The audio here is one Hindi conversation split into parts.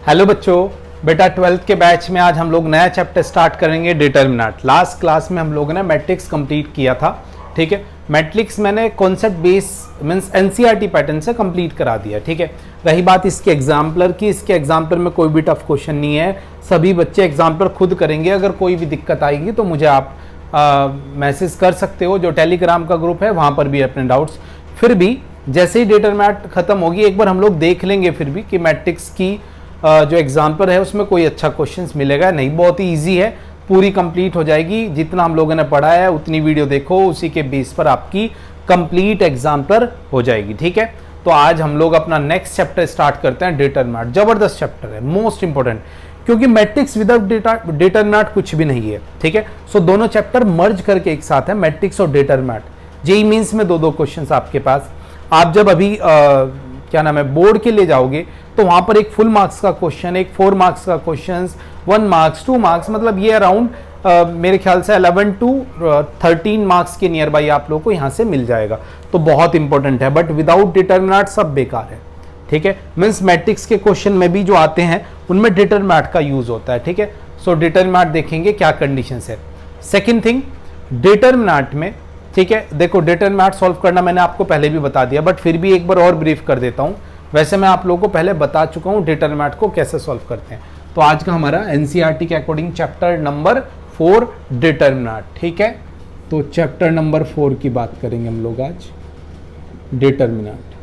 हेलो बच्चों, बेटा 12th के बैच में आज हम लोग नया चैप्टर स्टार्ट करेंगे डिटर्मिनेंट। लास्ट क्लास में हम लोगों ने मैट्रिक्स कंप्लीट किया था, ठीक है। मैट्रिक्स मैंने concept base means NCERT pattern से कंप्लीट करा दिया, ठीक है। रही बात इसके एग्जाम्पलर की, इसके एग्जाम्पलर में कोई भी टफ क्वेश्चन नहीं है, सभी बच्चे एग्जाम्पलर खुद करेंगे। अगर कोई भी दिक्कत आएगी तो मुझे आप मैसेज कर सकते हो, जो टेलीग्राम का ग्रुप है वहाँ पर भी अपने डाउट्स। फिर भी जैसे ही डिटरमिनेंट खत्म होगी एक बार हम लोग देख लेंगे फिर भी कि मैट्रिक्स की जो एग्जाम्पल है उसमें कोई अच्छा क्वेश्चंस मिलेगा नहीं। बहुत ही ईजी है, पूरी कंप्लीट हो जाएगी। जितना हम लोगों ने पढ़ा है उतनी वीडियो देखो, उसी के बेस पर आपकी कंप्लीट एग्जाम्पलर हो जाएगी, ठीक है। तो आज हम लोग अपना नेक्स्ट चैप्टर स्टार्ट करते हैं, डिटरमिनेंट। जबरदस्त चैप्टर है, मोस्ट इंपॉर्टेंट, क्योंकि मैट्रिक्स विदाउट डिटरमिनेंट कुछ भी नहीं है, ठीक है। सो दोनों चैप्टर मर्ज करके एक साथ है, मैट्रिक्स और डिटरमिनेंट। जेईई मेंस में दो क्वेश्चन आपके पास। आप जब अभी क्या नाम है बोर्ड के लिए जाओगे तो वहां पर एक फुल मार्क्स का क्वेश्चन, एक 4 मार्क्स का क्वेश्चन, 1 मार्क्स, 2 मार्क्स, मतलब ये अराउंड मेरे ख्याल से 11 to 13 मार्क्स के नियर बाई आप लोगों को यहाँ से मिल जाएगा। तो बहुत इंपॉर्टेंट है, बट विदाउट डिटरमिनेंट सब बेकार है, ठीक है। मीन्स मैट्रिक्स के क्वेश्चन में भी जो आते हैं उनमें डिटरमिनेंट का यूज होता है, ठीक है। सो डिटरमिनेंट देखेंगे क्या कंडीशंस है। सेकेंड थिंग, डिटरमिनेंट में, ठीक है, देखो डिटरमिनेंट सॉल्व करना मैंने आपको पहले भी बता दिया, बट फिर भी एक बार और ब्रीफ कर देता हूं। वैसे मैं आप लोगों को पहले बता चुका हूं डिटरमिनेंट को कैसे सॉल्व करते हैं। तो आज का हमारा एनसीईआरटी के अकॉर्डिंग चैप्टर नंबर 4 डिटरमिनेंट, ठीक है। तो चैप्टर नंबर 4 की बात करेंगे हम लोग आज, डिटरमिनेंट।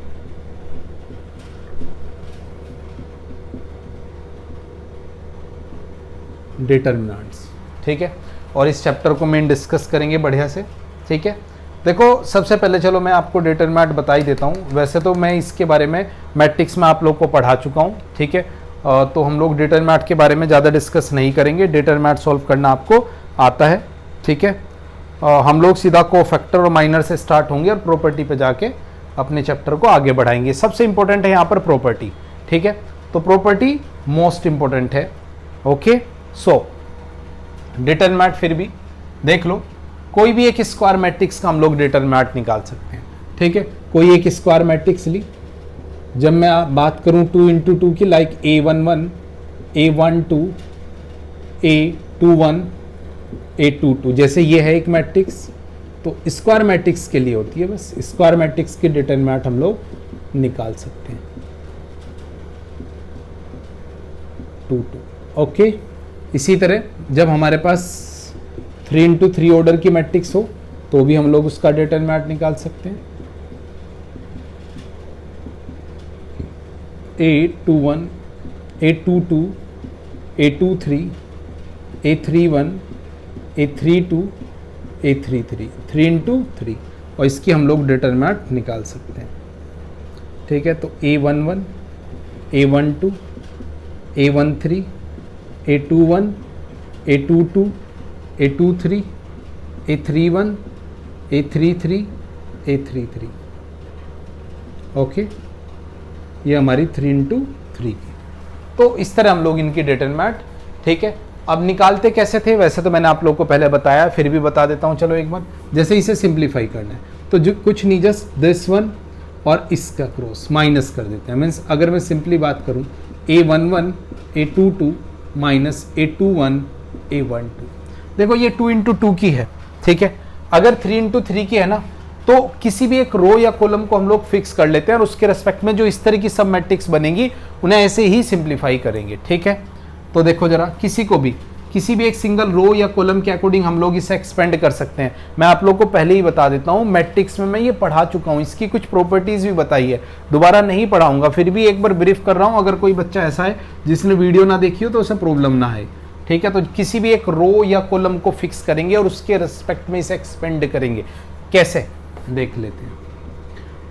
डिटरमिनेंट्स, ठीक है। और इस चैप्टर को मैं डिस्कस करेंगे बढ़िया से, ठीक है। देखो सबसे पहले चलो मैं आपको डिटरमिनेंट बता ही देता हूँ। वैसे तो मैं इसके बारे में मैट्रिक्स में आप लोग को पढ़ा चुका हूँ, ठीक है। तो हम लोग डिटरमिनेंट के बारे में ज़्यादा डिस्कस नहीं करेंगे। डिटरमिनेंट सॉल्व करना आपको आता है, ठीक है। हम लोग सीधा कोफैक्टर और माइनर से स्टार्ट होंगे और प्रॉपर्टी पे जाके अपने चैप्टर को आगे बढ़ाएंगे। सबसे इंपॉर्टेंट है यहाँ पर प्रॉपर्टी, ठीक है। तो प्रॉपर्टी मोस्ट इंपॉर्टेंट है, ओके। सो डिटरमिनेंट फिर भी देख लो, कोई भी एक स्क्वायर मैट्रिक्स का हम लोग डिटरमिनेंट निकाल सकते हैं, ठीक है। कोई एक स्क्वायर मैट्रिक्स ली, जब मैं बात करूं 2 into 2 की, like A11, A12, A21, A22, जैसे ये है एक मैट्रिक्स, तो स्क्वायर मैट्रिक्स के लिए होती है। बस स्क्वायर मैट्रिक्स की डिटरमिनेंट हम लोग निकाल सकते हैं, 2, 2, ओके। इसी तरह जब हमारे पास 3 into 3 ऑर्डर की मैट्रिक्स हो तो भी हम लोग उसका डिटरमिनेंट निकाल सकते हैं। A21, A22, A23, A31, A32, A33, 3 into 3, और इसकी हम लोग डिटरमिनेंट निकाल सकते हैं, ठीक है। तो A11, A12, A13, A21, A22, A23, A31, A33, A33, okay. ये हमारी 3 into 3 की। तो इस तरह हम लोग इनकी डिटरमिनेंट, ठीक है। अब निकालते कैसे थे, वैसे तो मैंने आप लोगों को पहले बताया, फिर भी बता देता हूँ चलो एक बार। जैसे इसे सिंप्लीफाई करना है तो जो कुछ नहीं, जस्ट दिस वन और इसका क्रॉस माइनस कर देते हैं। मीन्स अगर मैं सिंपली बात करूँ A11, A22 minus A21, A12, देखो ये 2 into 2 की है, ठीक है। अगर 3 into 3 की है ना, तो किसी भी एक रो या कॉलम को हम लोग फिक्स कर लेते हैं और उसके रेस्पेक्ट में जो इस तरह की सब मैट्रिक्स बनेंगी उन्हें ऐसे ही सिंप्लीफाई करेंगे, ठीक है। तो देखो जरा, किसी भी एक सिंगल रो या कॉलम के अकॉर्डिंग हम लोग इसे एक्सपेंड कर सकते हैं। मैं आप लोग को पहले ही बता देता हूँ, मैट्रिक्स में मैं ये पढ़ा चुका हूँ, इसकी कुछ प्रॉपर्टीज भी बताई है, दोबारा नहीं पढ़ाऊंगा, फिर भी एक बार ब्रीफ कर रहा हूँ। अगर कोई बच्चा ऐसा है जिसने वीडियो ना देखी हो तो उसे प्रॉब्लम ना है, ठीक है। तो किसी भी एक रो या कॉलम को फिक्स करेंगे और उसके रिस्पेक्ट में इसे एक्सपेंड करेंगे। कैसे, देख लेते हैं।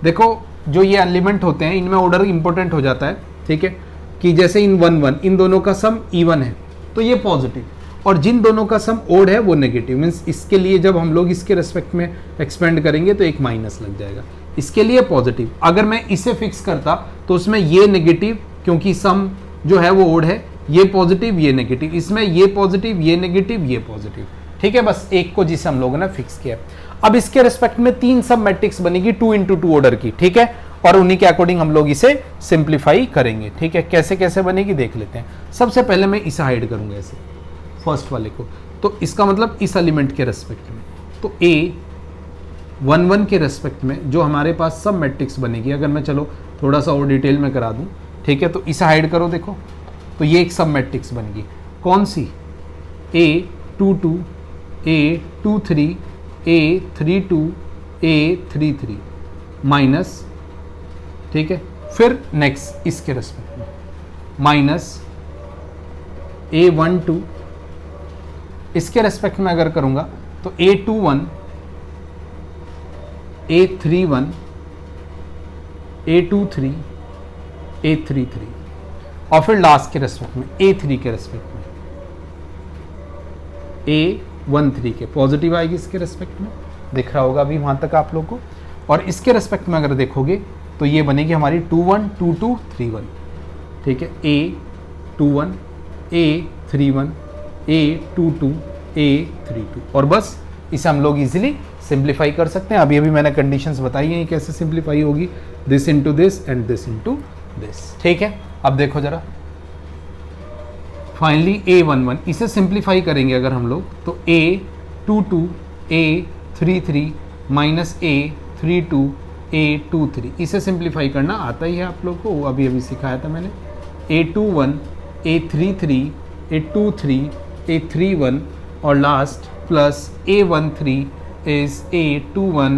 देखो जो ये एलिमेंट होते हैं इनमें ऑर्डर इंपॉर्टेंट हो जाता है, ठीक है। कि जैसे इन 1, 1 इन दोनों का सम इवन है तो ये पॉजिटिव, और जिन दोनों का सम ओड है वो नेगेटिव। मीन्स इसके लिए जब हम लोग इसके रेस्पेक्ट में एक्सपेंड करेंगे तो एक माइनस लग जाएगा, इसके लिए पॉजिटिव। अगर मैं इसे फिक्स करता तो उसमें ये नेगेटिव, क्योंकि सम जो है वो ओड है, ये पॉजिटिव ये नेगेटिव, इसमें ये पॉजिटिव ये नेगेटिव ये पॉजिटिव, ठीक है। बस एक को जिसे हम लोगों ने फिक्स किया। अब इसके रिस्पेक्ट में 3 सब मैट्रिक्स बनेगी 2 into 2 ऑर्डर की, ठीक है। और उन्हीं के अकॉर्डिंग हम लोग इसे सिंप्लीफाई करेंगे। ठीक है, कैसे कैसे बनेगी देख लेते हैं। सबसे पहले मैं इसे हाइड करूंगा ऐसे, फर्स्ट वाले को, तो इसका मतलब इस एलिमेंट के रेस्पेक्ट में, तो A11 के रेस्पेक्ट में जो हमारे पास सब मैट्रिक्स बनेगी, अगर मैं चलो थोड़ा सा और डिटेल में करा दूं, ठीक है, तो इसे हाइड करो, देखो तो ये एक सब मैट्रिक्स बनेगी। कौन सी? A22, A23, A32, A33 minus, ठीक है, फिर नेक्स्ट इसके रेस्पेक्ट में माइनस A12, इसके रेस्पेक्ट में अगर करूंगा तो A21, A31, A23, A33 और फिर लास्ट के रेस्पेक्ट में A3 के रेस्पेक्ट में A13 के पॉजिटिव आएगी इसके रेस्पेक्ट में, दिख रहा होगा अभी वहां तक आप लोग को। और इसके रेस्पेक्ट में अगर देखोगे तो ये बनेगी हमारी 21, 22, 31, ठीक है, A21, A31, A22, A32 और बस इसे हम लोग इजीली सिंप्लीफाई कर सकते हैं। अभी मैंने कंडीशंस बताई हैं कैसे सिंप्लीफाई होगी, this into this and this into this. ठीक है, अब देखो जरा, फाइनली A11 इसे सिंप्लीफाई करेंगे अगर हम लोग तो A22, A33 minus A32, A23 इसे सिंप्लीफाई करना आता ही है आप लोग को, अभी सिखाया था मैंने। A21, A33, A23, A31 और last plus A13 is A21,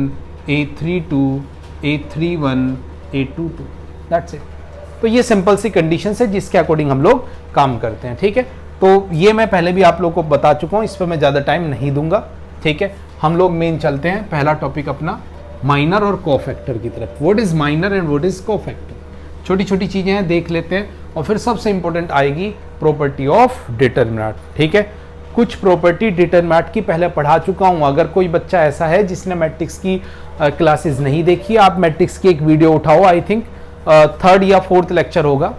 A32, A31, A22, that's it. तो ये सिंपल सी कंडीशन है जिसके अकॉर्डिंग हम लोग काम करते हैं। ठीक है, तो ये मैं पहले भी आप लोग को बता चुका हूँ, इस पर मैं ज़्यादा टाइम नहीं दूंगा। ठीक है, हम लोग मेन चलते हैं पहला टॉपिक अपना माइनर और कोफैक्टर की तरफ। What is minor and what is cofactor, छोटी छोटी चीज़ें हैं, देख लेते हैं। और फिर सबसे इंपॉर्टेंट आएगी प्रॉपर्टी ऑफ डिटरमिनेंट। ठीक है, कुछ प्रॉपर्टी डिटरमिनेंट की पहले पढ़ा चुका हूँ। अगर कोई बच्चा ऐसा है जिसने मैट्रिक्स की क्लासेस नहीं देखी, आप मैट्रिक्स की एक वीडियो उठाओ, आई थिंक थर्ड या फोर्थ लेक्चर होगा।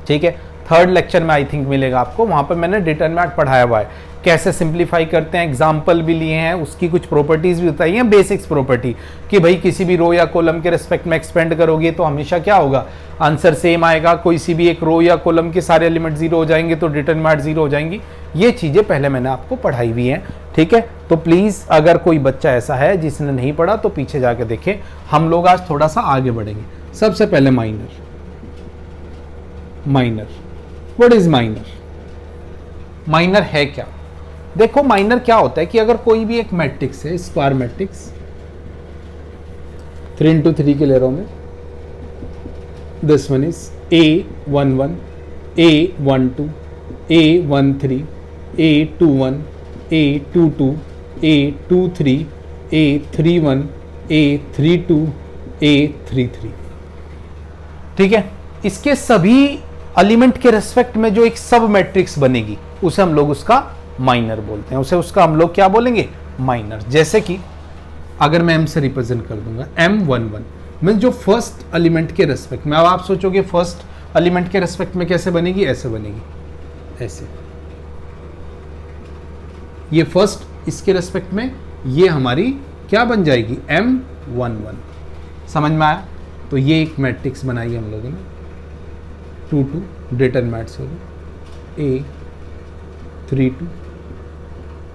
ठीक है, थर्ड लेक्चर में आई थिंक मिलेगा आपको, वहां पर मैंने डिटरमिनेंट पढ़ाया हुआ है, कैसे सिंप्लीफाई करते हैं, एग्जाम्पल भी लिए हैं, उसकी कुछ प्रॉपर्टीज भी बताई हैं, बेसिक्स प्रॉपर्टी कि भाई किसी भी रो या कॉलम के रिस्पेक्ट में एक्सपेंड करोगे तो हमेशा क्या होगा, आंसर सेम आएगा। कोई सी भी एक रो या कॉलम के सारे एलिमेंट जीरो हो जाएंगे तो डिटरमिनेंट जीरो हो जाएंगी। ये चीजें पहले मैंने आपको पढ़ाई हुई हैं। ठीक है, तो प्लीज अगर कोई बच्चा ऐसा है जिसने नहीं पढ़ा तो पीछे जाके देखे। हम लोग आज थोड़ा सा आगे बढ़ेंगे। सबसे पहले minor. Minor, what is minor? Minor है क्या? देखो माइनर क्या होता है कि अगर कोई भी एक मैट्रिक्स है, स्क्वायर मैट्रिक्स 3 into 3 के ले रहा हूं मैं, this one is A11, A12, A13, A21, A22, A23, A31, A32, A33। ठीक है, इसके सभी एलिमेंट के रेस्पेक्ट में जो एक सब मैट्रिक्स बनेगी उसे हम लोग उसका माइनर बोलते हैं। उसे उसका हम लोग क्या बोलेंगे? माइनर। जैसे कि अगर मैं M से रिप्रेजेंट कर दूंगा, M11 मीन जो फर्स्ट एलिमेंट के रेस्पेक्ट में, अब आप सोचोगे फर्स्ट एलिमेंट के रेस्पेक्ट में कैसे बनेगी? ऐसे बनेगी, ऐसे। ये फर्स्ट, इसके रेस्पेक्ट में ये हमारी क्या बन जाएगी? M11। समझ में आया? तो ये एक मैट्रिक्स बनाई हम लोगों ने, 2 2 डिटरमिनेंट्स हो गए, A32,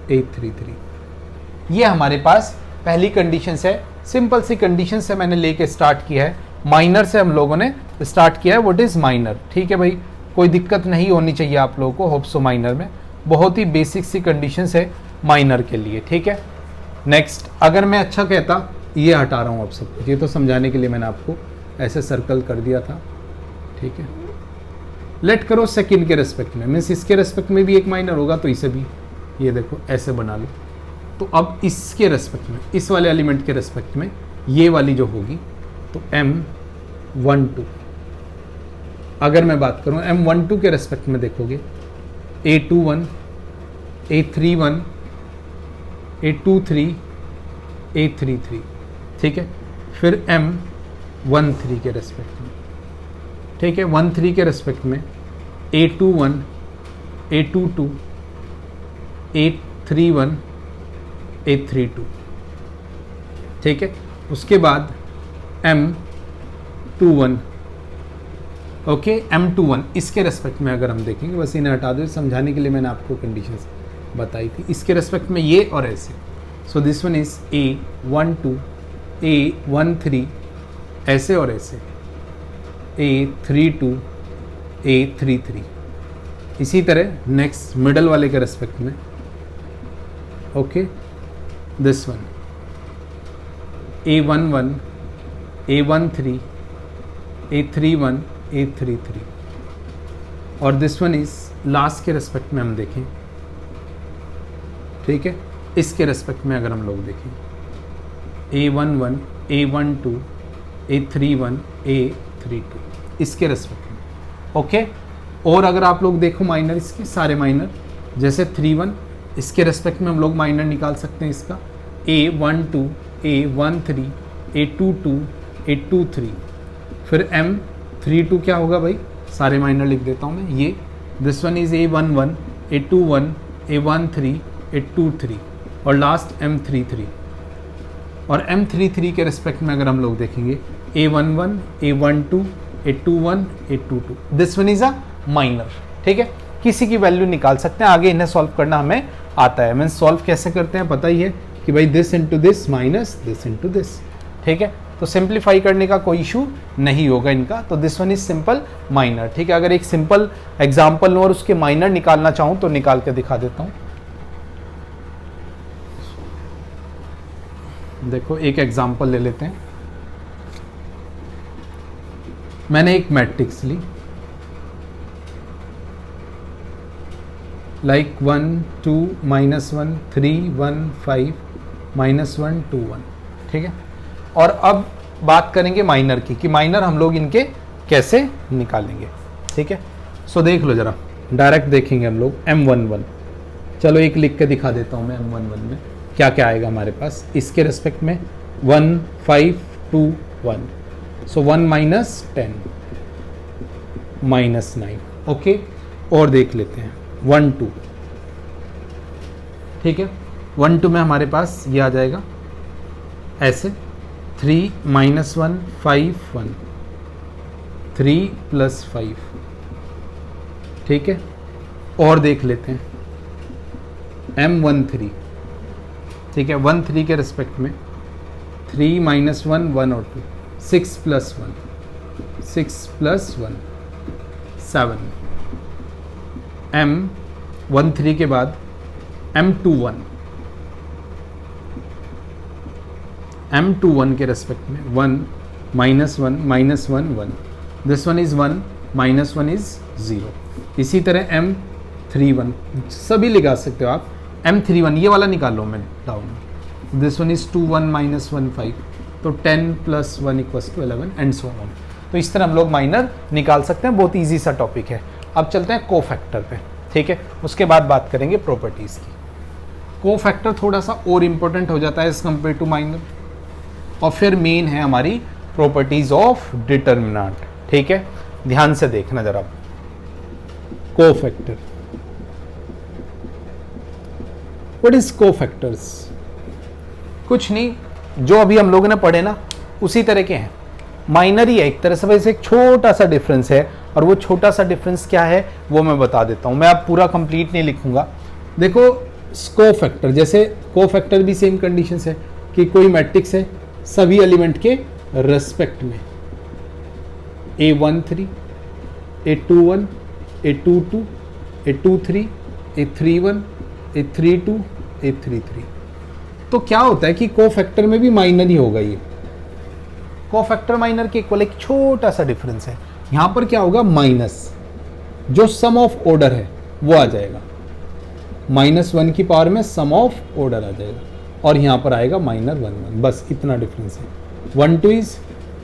A33। ये हमारे पास पहली कंडीशन है, सिंपल सी कंडीशन से मैंने लेके स्टार्ट किया है। माइनर से हम लोगों ने स्टार्ट किया है, व्हाट इज माइनर। ठीक है भाई, कोई दिक्कत नहीं होनी चाहिए आप लोगों को, होप सो। माइनर में बहुत ही बेसिक सी कंडीशन है माइनर के लिए। ठीक है, नेक्स्ट अगर मैं अच्छा कहता, ये हटा रहा हूँ अब सब कुछ, ये तो समझाने के लिए मैंने आपको ऐसे सर्कल कर दिया था। ठीक है, लेट करो सेकंड के रेस्पेक्ट में, मीन्स इसके रेस्पेक्ट में भी एक माइनर होगा तो इसे भी ये देखो ऐसे बना लो। तो अब इसके रेस्पेक्ट में, इस वाले एलिमेंट के रेस्पेक्ट में ये वाली जो होगी तो M12। अगर मैं बात करूं M12 के रेस्पेक्ट में देखोगे, A21, A31, A23, A33। ठीक है, फिर M13 के रेस्पेक्ट में, ठीक है, 13 के रेस्पेक्ट में A21, A22, A31, A32। ठीक है, उसके बाद M21, ओके M21 इसके रेस्पेक्ट में अगर हम देखेंगे, बस इन्हें हटा दो, समझाने के लिए मैंने आपको कंडीशंस बताई थी। इसके रेस्पेक्ट में ये और ऐसे, so this one is A12, A13, ऐसे और ऐसे A32, A33। इसी तरह नेक्स्ट मिडल वाले के रेस्पेक्ट में, okay this one A11, A13, A31, A33, और दिस वन इज लास्ट के रेस्पेक्ट में हम देखें, ठीक है, इसके रेस्पेक्ट में अगर हम लोग देखें A11, A12, A31, A32, इसके रेस्पेक्ट में, ओके। और अगर आप लोग देखो माइनर, इसके सारे माइनर, जैसे 31, इसके रेस्पेक्ट में हम लोग माइनर निकाल सकते हैं इसका A12, A13, A22, A23, फिर M32 क्या होगा भाई, सारे माइनर लिख देता हूँ मैं, ये this one is A11, A21, A13, A23, और लास्ट M33। और M33 के रेस्पेक्ट में अगर हम लोग देखेंगे A11, A12, A21, A22, this one is a minor, ठीक है। किसी की वैल्यू निकाल सकते हैं, आगे इन्हें सॉल्व करना हमें आता है। मीन्स सॉल्व कैसे करते हैं पता ही है कि भाई this into this minus this into this, ठीक है। तो सिंप्लीफाई करने का कोई इशू नहीं होगा इनका, तो this one is simple minor, ठीक है। अगर एक सिंपल एग्जाम्पल और उसके माइनर निकालना चाहूँ तो निकाल के दिखा देता हूँ। देखो एक एग्जाम्पल ले लेते हैं, मैंने एक मैट्रिक्स ली लाइक 1 2 -1 3 1 5 -1 2 1, ठीक है। और अब बात करेंगे माइनर की, कि माइनर हम लोग इनके कैसे निकालेंगे, ठीक है। सो देख लो जरा, डायरेक्ट देखेंगे हम लोग M11, चलो एक लिख के दिखा देता हूँ मैं M11 में क्या क्या आएगा हमारे पास। इसके रेस्पेक्ट में 1 5 2 1, सो 1 -10 -9, ओके। और देख लेते हैं 1 2, ठीक है। 1 2 में हमारे पास ये आ जाएगा ऐसे 3 -1 5 1, 3 + 5, ठीक है। और देख लेते हैं M13, ठीक है। 1 3 के रेस्पेक्ट में 3 -1 1 और 2, 6 + 1 6 + 1 7, M13 के बाद M21, M21 के रेस्पेक्ट में 1 -1 -1 1, दिस वन इज 1 -1 इज 0। इसी तरह M31 सभी लगा सकते हो आप, M31 ये वाला निकाल लो मैं डाउन, दिस वन इज 2 1 -1 5, तो 10 + 1 = 11 एंड सो ऑन। तो इस तरह हम लोग माइनर निकाल सकते हैं, बहुत ईजी सा टॉपिक है। अब चलते हैं कोफैक्टर पे, ठीक है। उसके बाद बात करेंगे प्रॉपर्टीज़ की। कोफैक्टर थोड़ा सा और इम्पोर्टेंट हो जाता है एज कम्पेयर टू माइनर, और फिर मेन है हमारी प्रॉपर्टीज ऑफ डिटर्मिनेंट, ठीक है। ध्यान से देखना जरा, कोफैक्टर, व्हाट इज कोफैक्टर्स? कुछ नहीं, जो अभी हम लोगों ने पढ़े ना उसी तरह के हैं, माइनर ही है एक तरह से, वैसे एक छोटा सा डिफरेंस है, और वो छोटा सा डिफरेंस क्या है वो मैं बता देता हूँ। मैं अब पूरा कंप्लीट नहीं लिखूंगा। देखो कोफैक्टर, जैसे कोफैक्टर भी सेम कंडीशंस है कि कोई मैट्रिक्स है सभी एलिमेंट के रेस्पेक्ट में, A13, A21, A22, A23, A31, A32, A33। तो क्या होता है कि कोफैक्टर में भी माइनर ही होगा, ये कोफैक्टर माइनर के इक्वल एक छोटा सा डिफरेंस है। यहां पर क्या होगा, माइनस जो सम ऑफ ऑर्डर है वो आ जाएगा, -1 की पावर में सम ऑफ ऑर्डर आ जाएगा, और यहां पर आएगा -1 1, बस इतना डिफरेंस है। 1 2 इज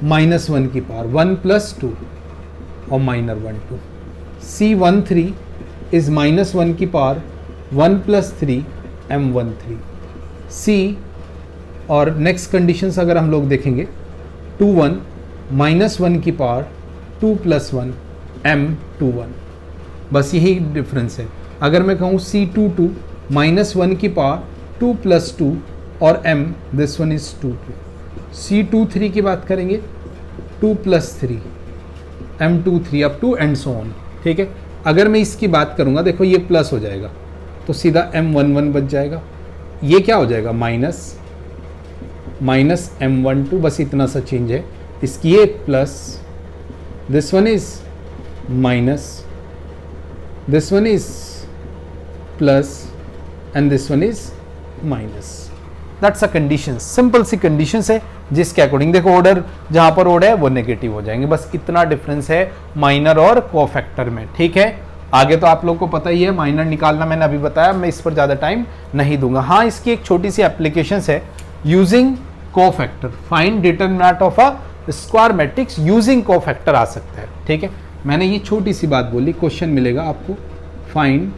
-1 की पावर 1 + 2 और -1 2। C13 इज -1 की पावर 1 + 3 M13। C और नेक्स्ट कंडीशंस अगर हम लोग देखेंगे 2 1 -1 की पावर 2 + 1 M21, बस यही डिफरेंस है। अगर मैं कहूँ C22 -1 की पावर 2 + 2 और M, this one is 2 2। C23 की बात करेंगे 2+3 m23 up to and so on. ठीक है, अगर मैं इसकी बात करूंगा, देखो ये प्लस हो जाएगा तो सीधा m11 बच जाएगा, ये क्या हो जाएगा माइनस m12, बस इतना सा चेंज है। इसकी ये plus, this one is minus, this one is plus and this one is minus. That's a condition, simple सी कंडीशन है जिसके अकॉर्डिंग देखो ऑर्डर जहां पर ऑर्डर है वो नेगेटिव हो जाएंगे। बस इतना डिफरेंस है माइनर और कोफैक्टर में। ठीक है, आगे तो आप लोग को पता ही है, माइनर निकालना मैंने अभी बताया, मैं इस पर ज़्यादा टाइम नहीं दूंगा। हाँ, इसकी एक छोटी सी एप्लीकेशन है, using cofactor, find determinant of a square matrix using cofactor आ सकता है। ठीक है, मैंने ये छोटी सी बात बोली, क्वेश्चन मिलेगा आपको, फाइंड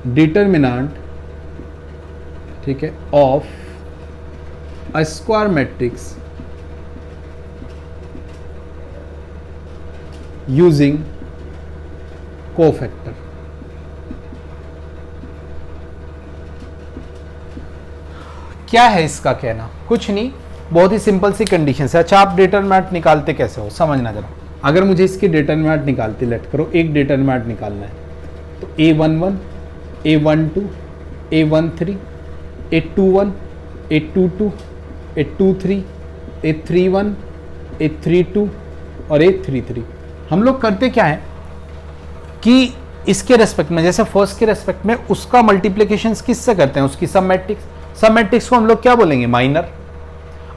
डिटरमिनेंट, ठीक है, of a square matrix using cofactor. क्या है इसका कहना? कुछ नहीं, बहुत ही सिंपल सी कंडीशन है। अच्छा, आप डिटरमिनेंट निकालते कैसे हो समझना जरा। अगर मुझे इसकी डिटरमिनेंट निकालते, लेट करो एक डिटरमिनेंट निकालना है, तो a11, a12, a13, a21, a22, a23, a31, a32 और a33। हम लोग करते क्या है कि इसके रेस्पेक्ट में, जैसे फर्स्ट के रेस्पेक्ट में उसका मल्टीप्लिकेशन किससे करते हैं, उसकी सब मैट्रिक्स, सब मैट्रिक्स को हम लोग क्या बोलेंगे माइनर,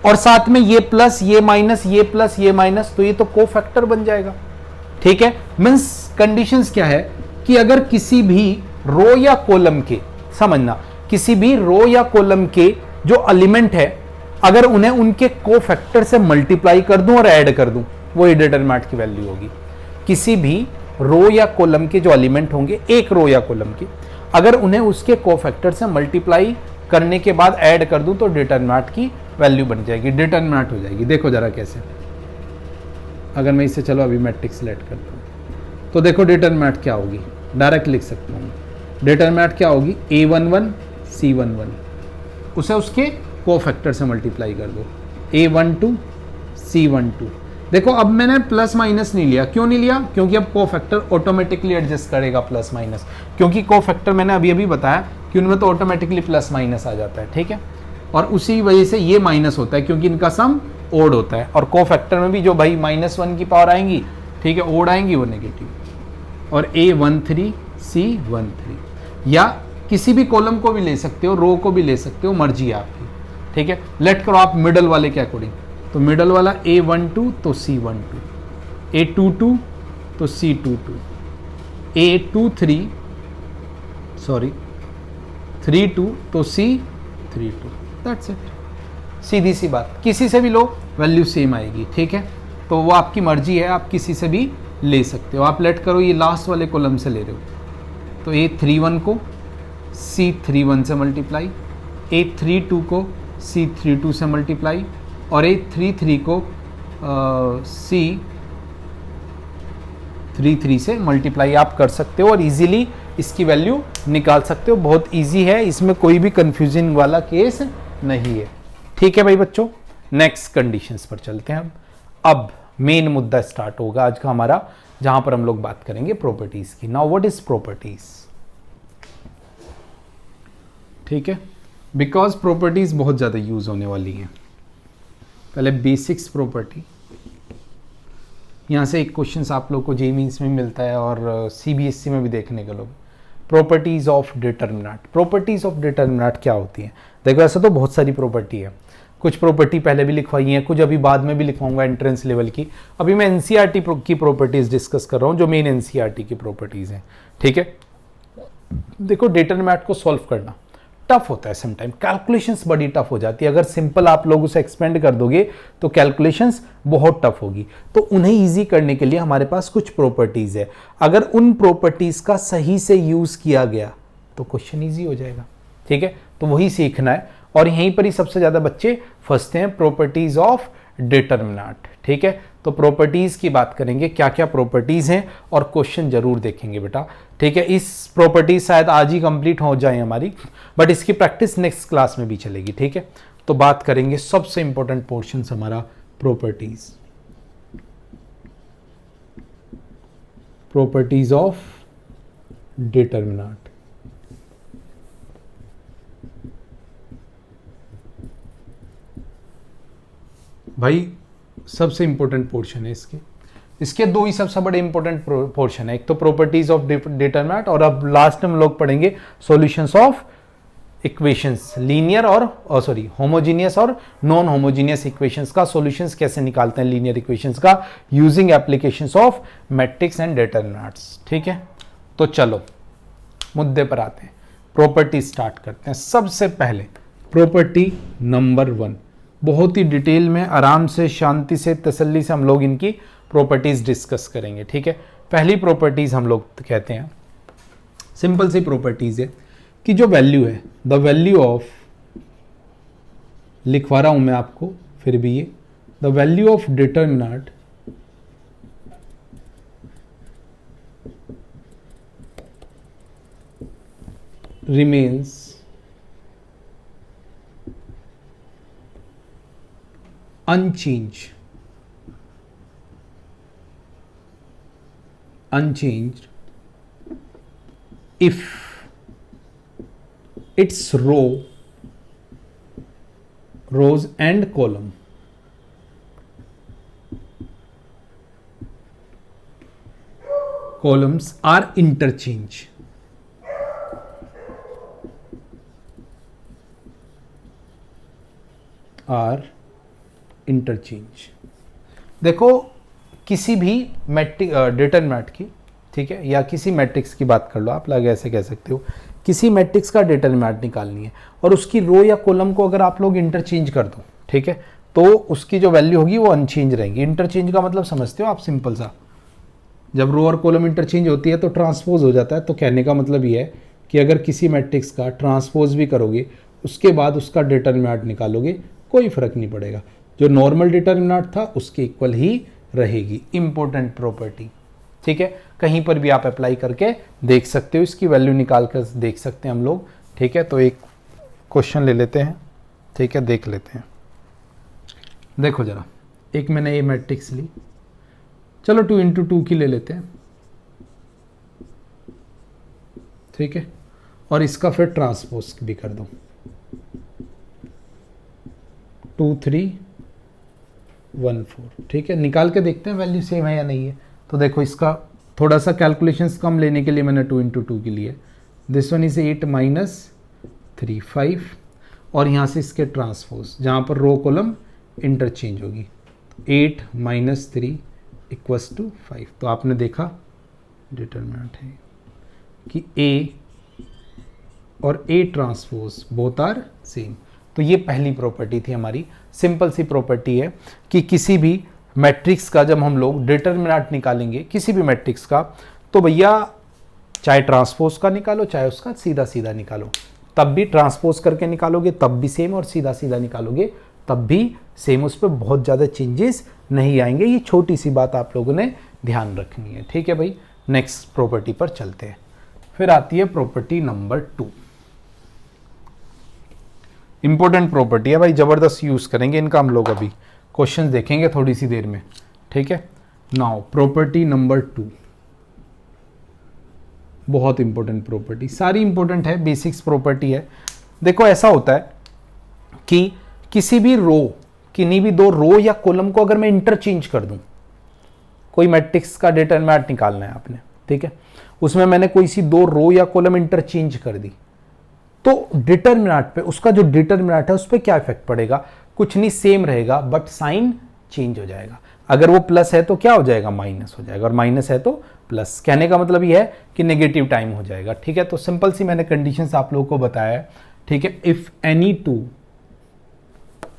और साथ में ये प्लस ये माइनस ये प्लस ये माइनस, तो ये तो कोफैक्टर बन जाएगा। ठीक है, मींस कंडीशंस क्या है कि अगर किसी भी रो या कॉलम के, समझना, किसी भी रो या कॉलम के जो एलिमेंट है, अगर उन्हें उनके कोफैक्टर से मल्टीप्लाई कर दूं और ऐड कर दूं, वो डिटरमिनेंट की वैल्यू होगी। किसी भी रो या कॉलम के जो एलिमेंट होंगे, एक रो या कॉलम के, अगर उन्हें उसके कोफैक्टर से मल्टीप्लाई करने के बाद ऐड कर दूं तो डिटरमिनेंट की वैल्यू बन जाएगी, डिटरमिनेंट हो जाएगी। देखो जरा कैसे, अगर मैं इसे चलो अभी मैट्रिक्स सेलेक्ट करता हूं तो देखो डिटरमिनेंट क्या होगी, डायरेक्ट लिख सकता हूं। डिटरमिनेंट क्या होगी, a11 c11, उसे उसके कोफैक्टर से मल्टीप्लाई कर दो, a12 c12। देखो अब मैंने प्लस माइनस नहीं लिया, क्यों नहीं लिया, क्योंकि अब कोफैक्टर ऑटोमेटिकली एडजस्ट करेगा प्लस माइनस, क्योंकि कोफैक्टर मैंने अभी अभी बताया कि उनमें तो ऑटोमेटिकली प्लस माइनस आ जाता है। ठीक है, और उसी वजह से ये माइनस होता है क्योंकि इनका सम ओड होता है, और कोफैक्टर में भी जो भाई -1 की पावर आएंगी, ठीक है, ओड आएंगी, वो नेगेटिव। और a13 c13, या किसी भी कॉलम को भी ले सकते हो, रो को भी ले सकते हो, मर्जी है आपकी। ठीक है, लेट करो आप मिडल वाले के अकॉर्डिंग, तो मिडल वाला a12 तो c12, a22 तो c22, a23 सॉरी 32 तो c32। दैट्स इट, सीधी सी बात, किसी से भी लो वैल्यू सेम आएगी। ठीक है, तो वो आपकी मर्जी है, आप किसी से भी ले सकते हो। आप लेट करो ये लास्ट वाले कॉलम से ले रहे हो, तो a31 को c31 से मल्टीप्लाई, a32 को c32 से मल्टीप्लाई, और a33 को c33 से मल्टीप्लाई आप कर सकते हो और इजीली इसकी वैल्यू निकाल सकते हो। बहुत इजी है, इसमें कोई भी कंफ्यूजन वाला केस नहीं है। ठीक है भाई बच्चों, नेक्स्ट कंडीशंस पर चलते हैं। अब मेन मुद्दा स्टार्ट होगा आज का हमारा, जहां पर हम लोग बात करेंगे प्रॉपर्टीज की। Now what is properties? ठीक है, बिकॉज प्रॉपर्टीज बहुत ज्यादा यूज होने वाली हैं। पहले बेसिक्स प्रॉपर्टी, यहाँ से एक क्वेश्चन आप लोग को जेईई मेंस में मिलता है और सीबीएसई में भी देखने के लोग। Properties of determinant, properties of determinant क्या होती है? देखो ऐसा तो बहुत सारी प्रॉपर्टी है, कुछ प्रॉपर्टी पहले भी लिखवाई है, कुछ अभी बाद में भी लिखवाऊंगा एंट्रेंस लेवल की। अभी मैं एनसीईआरटी की प्रॉपर्टीज डिस्कस कर रहा हूँ, जो मेन एनसीईआरटी की प्रॉपर्टीज हैं। ठीक है, देखो डिटरमिनेंट को सॉल्व करना टफ होता है समटाइम, कैलकुलेशंस बड़ी टफ हो जाती है। अगर सिंपल आप लोग उसे एक्सपेंड कर दोगे तो कैलकुलेशंस बहुत टफ होगी। तो उन्हें इजी करने के लिए हमारे पास कुछ प्रॉपर्टीज है, अगर उन प्रॉपर्टीज का सही से यूज किया गया तो क्वेश्चन इजी हो जाएगा। ठीक है, तो वही सीखना है और यहीं पर ही सबसे ज्यादा बच्चे फंसते हैं, प्रॉपर्टीज ऑफ डिटरमिनेंट। ठीक है, तो प्रॉपर्टीज की बात करेंगे, क्या क्या प्रॉपर्टीज हैं और क्वेश्चन जरूर देखेंगे बेटा। ठीक है, इस प्रॉपर्टीज शायद आज ही कंप्लीट हो जाए हमारी, बट इसकी प्रैक्टिस नेक्स्ट क्लास में भी चलेगी। ठीक है, तो बात करेंगे सबसे इंपॉर्टेंट पोर्शन हमारा प्रॉपर्टीज, प्रॉपर्टीज ऑफ डिटरमिनेंट। भाई सबसे इंपॉर्टेंट पोर्शन है इसके दो ही सबसे बड़े इंपॉर्टेंट पोर्शन है, एक तो प्रॉपर्टीज ऑफ डिटरमिनेंट और अब लास्ट में हम लोग पढ़ेंगे सॉल्यूशंस ऑफ इक्वेशंस, लीनियर और होमोजीनियस और नॉन होमोजीनियस इक्वेशंस का सॉल्यूशंस कैसे निकालते हैं लीनियर इक्वेशंस का using applications of matrix and determinants. ठीक है, तो चलो मुद्दे पर आते हैं, प्रॉपर्टी स्टार्ट करते हैं। सबसे पहले प्रॉपर्टी नंबर 1, बहुत ही डिटेल में आराम से शांति से तसल्ली से हम लोग इनकी प्रॉपर्टीज डिस्कस करेंगे। ठीक है, पहली प्रॉपर्टीज हम लोग कहते हैं, सिंपल सी प्रॉपर्टीज है कि जो वैल्यू है, द वैल्यू ऑफ, लिखवा रहा हूं मैं आपको फिर भी ये, the value of determinant remains unchanged if its rows and columns are interchange। देखो किसी भी मैट्रिक डिटरमिनेंट की, ठीक है, या किसी मैट्रिक्स की बात कर लो आप लोग, ऐसे कह सकते हो, किसी मैट्रिक्स का डिटरमिनेंट निकालनी है और उसकी रो या कॉलम को अगर आप लोग इंटरचेंज कर दो, ठीक है, तो उसकी जो वैल्यू होगी वो अनचेंज रहेगी। इंटरचेंज का मतलब समझते हो आप, सिंपल सा, जब रो और कॉलम इंटरचेंज होती है तो ट्रांसपोज हो जाता है। तो कहने का मतलब ये है कि अगर किसी मैट्रिक्स का ट्रांसपोज भी करोगे, उसके बाद उसका डिटरमिनेंट निकालोगे, कोई फर्क नहीं पड़ेगा, जो नॉर्मल डिटरमिनेंट था उसके इक्वल ही रहेगी। इंपॉर्टेंट प्रॉपर्टी, ठीक है, कहीं पर भी आप अप्लाई करके देख सकते हो, इसकी वैल्यू निकाल कर देख सकते हैं हम लोग। ठीक है, तो एक क्वेश्चन ले लेते हैं, ठीक है, देख लेते हैं। देखो जरा, एक मैंने ये मैट्रिक्स ली, चलो 2 × 2 की ले लेते हैं, ठीक है, और इसका फिर ट्रांसपोज भी कर दो, 2 3 1 4, ठीक है, निकाल के देखते हैं वैल्यू सेम है या नहीं है। तो देखो इसका थोड़ा सा कैलकुलेशंस कम लेने के लिए मैंने 2 × 2 के लिए, दिस वन इज 8 - 3 5, और यहाँ से इसके ट्रांसपोज जहाँ पर रो कॉलम इंटरचेंज होगी, 8 - 3 = 5। तो आपने देखा डिटरमिनेंट है कि A और A transpose both are same. तो ये पहली प्रॉपर्टी थी हमारी, सिंपल सी प्रॉपर्टी है कि किसी भी मैट्रिक्स का जब हम लोग डिटरमिनेंट निकालेंगे किसी भी मैट्रिक्स का, तो भैया चाहे ट्रांसपोज का निकालो चाहे उसका सीधा सीधा निकालो, तब भी ट्रांसपोज करके निकालोगे तब भी सेम, और सीधा सीधा निकालोगे तब भी सेम, उस पर बहुत ज़्यादा चेंजेस नहीं आएंगे। ये छोटी सी बात आप लोगों ने ध्यान रखनी है। ठीक है भाई, नेक्स्ट प्रॉपर्टी पर चलते हैं। फिर आती है प्रॉपर्टी नंबर 2, इंपॉर्टेंट प्रॉपर्टी है भाई, जबरदस्त यूज करेंगे इनका हम लोग, अभी क्वेश्चन देखेंगे थोड़ी सी देर में। ठीक है, नाउ प्रॉपर्टी नंबर 2, बहुत इंपॉर्टेंट प्रॉपर्टी, सारी इंपॉर्टेंट है, बेसिक्स प्रॉपर्टी है। देखो ऐसा होता है कि किसी भी रो, किन्हीं भी 2 रो या कॉलम को अगर मैं इंटरचेंज कर दूं, कोई मैट्रिक्स का डिटरमिनेंट निकालना है आपने, ठीक है, उसमें मैंने कोई सी 2 रो या कॉलम इंटरचेंज कर दी, तो डिटरमिनेंट पे, उसका जो डिटरमिनेंट है उस पर क्या इफेक्ट पड़ेगा? कुछ नहीं, सेम रहेगा, बट साइन चेंज हो जाएगा। अगर वो प्लस है तो क्या हो जाएगा? माइनस हो जाएगा, और माइनस है तो प्लस। कहने का मतलब ये है कि नेगेटिव टाइम हो जाएगा। ठीक है, तो सिंपल सी मैंने कंडीशंस आप लोगों को बताया है। ठीक है, इफ एनी 2,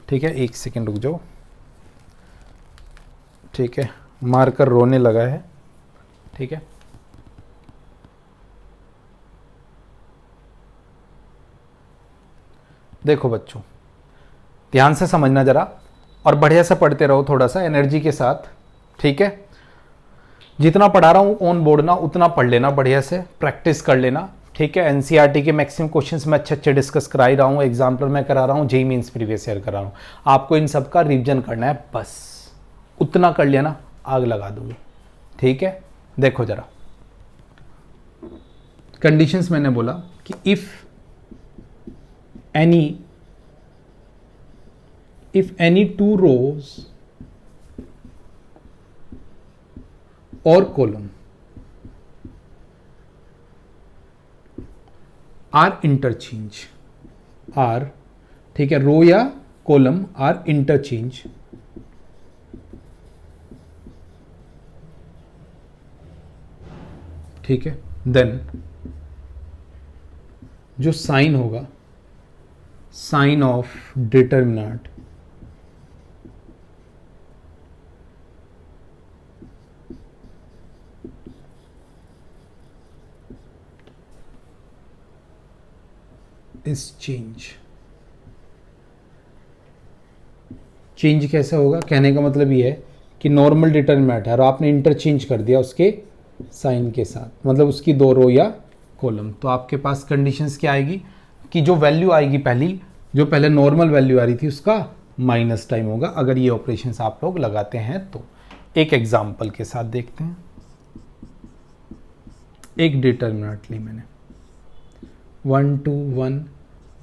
ठीक है, एक सेकेंड रुक जाओ, ठीक है, मार्कर रोने लगा है। ठीक है, देखो बच्चों, ध्यान से समझना जरा, और बढ़िया से पढ़ते रहो, थोड़ा सा एनर्जी के साथ। ठीक है, जितना पढ़ा रहा हूं ऑन बोर्ड ना, उतना पढ़ लेना, बढ़िया से प्रैक्टिस कर लेना। ठीक है। एनसीईआरटी के मैक्सिमम क्वेश्चंस मैं अच्छे अच्छे डिस्कस करा ही रहा हूँ, एग्जाम्पलर मैं करा रहा हूँ, जेईई मेंस प्रीवियस ईयर करा रहा हूँ। आपको इन सब का रिवीजन करना है, बस उतना कर लिया ना आग लगा दोगे। ठीक है, देखो जरा कंडीशंस मैंने बोला कि इफ एनी टू रोज और कॉलम आर इंटरचेंज, आर, ठीक है, रो या कॉलम आर इंटरचेंज, ठीक है, देन जो साइन होगा, sign of determinant is change. Change कैसे होगा, कहने का मतलब ये है कि नॉर्मल डिटरमिनेंट है और आपने इंटरचेंज कर दिया उसके साइन के साथ, मतलब उसकी दो रो या कॉलम, तो आपके पास कंडीशंस क्या आएगी कि जो वैल्यू आएगी पहली, जो पहले नॉर्मल वैल्यू आ रही थी उसका माइनस टाइम होगा अगर ये ऑपरेशंस आप लोग लगाते हैं तो। एक एग्जांपल के साथ देखते हैं। एक डिटरमिनेंट ली मैंने 1 2 1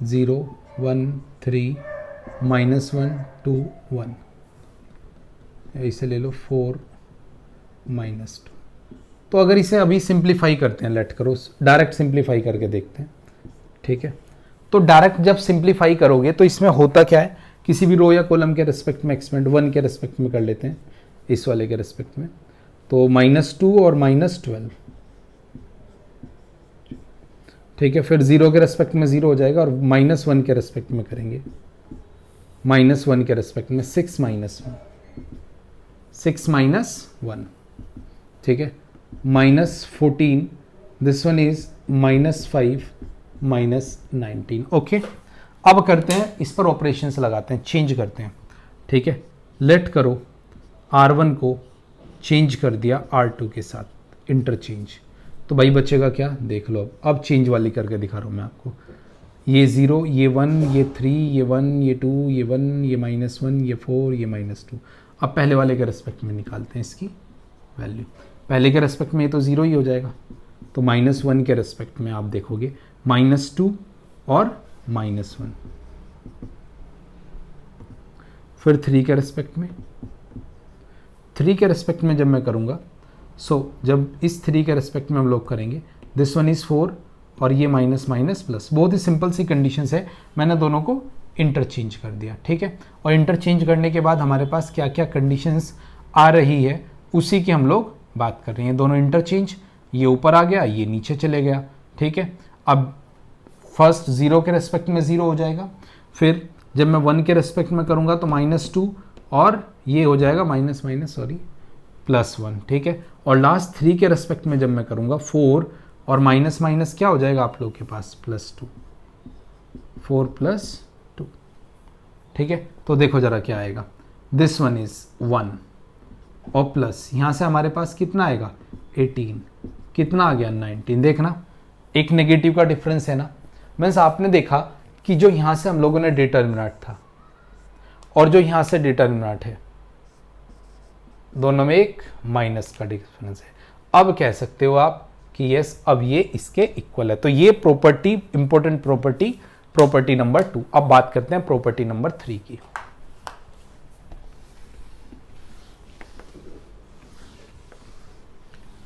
0 1 3 -1 2 1, इसे ले लो 4 -2। तो अगर इसे अभी सिंप्लीफाई करते हैं, लेट करो डायरेक्ट सिंप्लीफाई करके देखते हैं। ठीक है, तो डायरेक्ट जब सिंप्लीफाई करोगे तो इसमें होता क्या है, किसी भी रो या कॉलम के रिस्पेक्ट में एक्सपेंड 1 के रिस्पेक्ट में कर लेते हैं, इस वाले के रिस्पेक्ट में, तो -2 और -12, ठीक है, फिर 0 के रिस्पेक्ट में 0 हो जाएगा और -1 के रिस्पेक्ट में करेंगे, -1 के रिस्पेक्ट में 6 -1, ठीक है, -14, दिस वन इज -5 -19। ओके, अब करते हैं इस पर ऑपरेशंस लगाते हैं, चेंज करते हैं। ठीक है, लेट करो R1 को चेंज कर दिया R2 के साथ, इंटरचेंज, तो भाई बचेगा क्या, देख लो। अब चेंज वाली करके दिखा रहा हूँ मैं आपको, ये 0, ये 1, ये 3, ये 1, ये 2, ये 1, ये -1, ये 4, ये -2। अब पहले वाले के रेस्पेक्ट में निकालते हैं इसकी वैल्यू। पहले के रेस्पेक्ट में ये तो 0 ही हो जाएगा, तो -1 के रेस्पेक्ट में आप देखोगे -2 और -1, फिर 3 के रेस्पेक्ट में, 3 के रेस्पेक्ट में जब मैं करूँगा, जब इस 3 के रेस्पेक्ट में हम लोग करेंगे, दिस वन इज़ 4 और ये माइनस माइनस प्लस, बहुत ही सिंपल सी कंडीशंस है, मैंने दोनों को इंटरचेंज कर दिया। ठीक है, और इंटरचेंज करने के बाद हमारे पास क्या क्या कंडीशंस आ रही है उसी की हम लोग बात कर रहे हैं। दोनों इंटरचेंज, ये ऊपर आ गया, ये नीचे चले गया। ठीक है, अब फर्स्ट 0 के रेस्पेक्ट में 0 हो जाएगा, फिर जब मैं 1 के रेस्पेक्ट में करूँगा तो -2 और ये हो जाएगा +1। ठीक है, और लास्ट 3 के रेस्पेक्ट में जब मैं करूँगा 4 और माइनस माइनस क्या हो जाएगा आप लोग के पास +2, 4 + 2। ठीक है, तो देखो जरा क्या आएगा, दिस वन इज 1 और प्लस यहाँ से हमारे पास कितना आएगा 18, कितना आ गया 19। देखना एक नेगेटिव का डिफरेंस है ना, मीन्स आपने देखा कि जो यहाँ से हम लोगों ने डिटरमिनेंट था और जो यहाँ से डिटरमिनेंट है, दोनों में एक माइनस का डिफरेंस है। अब कह सकते हो आप कि यस, अब ये इसके इक्वल है। तो ये प्रॉपर्टी, इंपॉर्टेंट प्रॉपर्टी नंबर 2। अब बात करते हैं प्रॉपर्टी नंबर 3 की।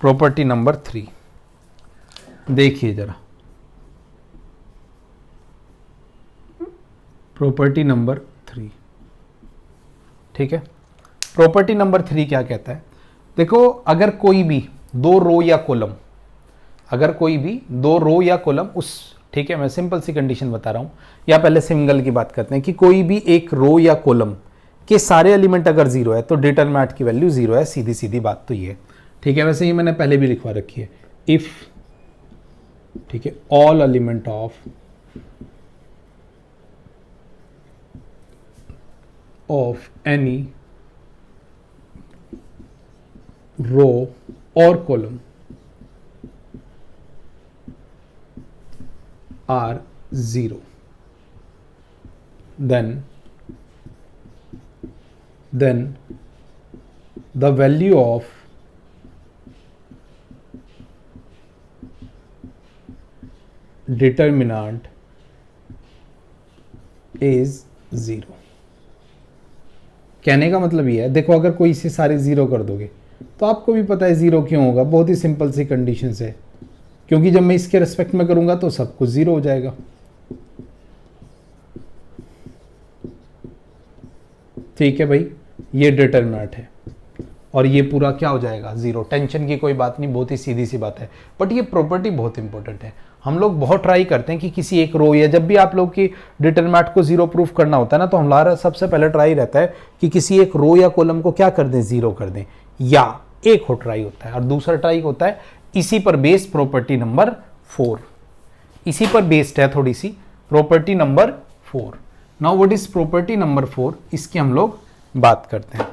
प्रॉपर्टी नंबर 3 देखिए जरा, प्रॉपर्टी नंबर 3। ठीक है, प्रॉपर्टी नंबर 3 क्या कहता है, देखो अगर कोई भी दो रो या कॉलम, उस, ठीक है, मैं सिंपल सी कंडीशन बता रहा हूं, या पहले सिंगल की बात करते हैं कि कोई भी एक रो या कॉलम के सारे एलिमेंट अगर 0 है तो डिटरमिनेंट की वैल्यू 0 है, सीधी सीधी बात तो ये है। ठीक है, वैसे ही मैंने पहले भी लिखवा रखी है, इफ, ठीक है, all element of any row और column are 0, then the value of determinant is 0। कहने का मतलब ये है, देखो अगर कोई इसे सारे 0 कर दोगे तो आपको भी पता है 0 क्यों होगा, बहुत ही सिंपल सी कंडीशन है, क्योंकि जब मैं इसके रेस्पेक्ट में करूंगा तो सब कुछ 0 हो जाएगा। ठीक है भाई, ये डिटरमिनेंट है और ये पूरा क्या हो जाएगा 0। टेंशन की कोई बात नहीं, बहुत ही सीधी सी बात है। बट ये प्रॉपर्टी बहुत इंपॉर्टेंट है। हम लोग बहुत ट्राई करते हैं कि किसी एक रो, या जब भी आप लोग की डिटरमिनेंट को 0 प्रूफ करना होता है ना, तो हमारा सबसे पहले ट्राई रहता है कि किसी एक रो या कॉलम को क्या कर दें, 0 कर दें। या एक हो ट्राई होता है, और दूसरा ट्राई होता है इसी पर बेस्ड प्रॉपर्टी नंबर 4। इसी पर बेस्ड है थोड़ी सी property number 4। Now what is property number 4, इसकी हम लोग बात करते हैं।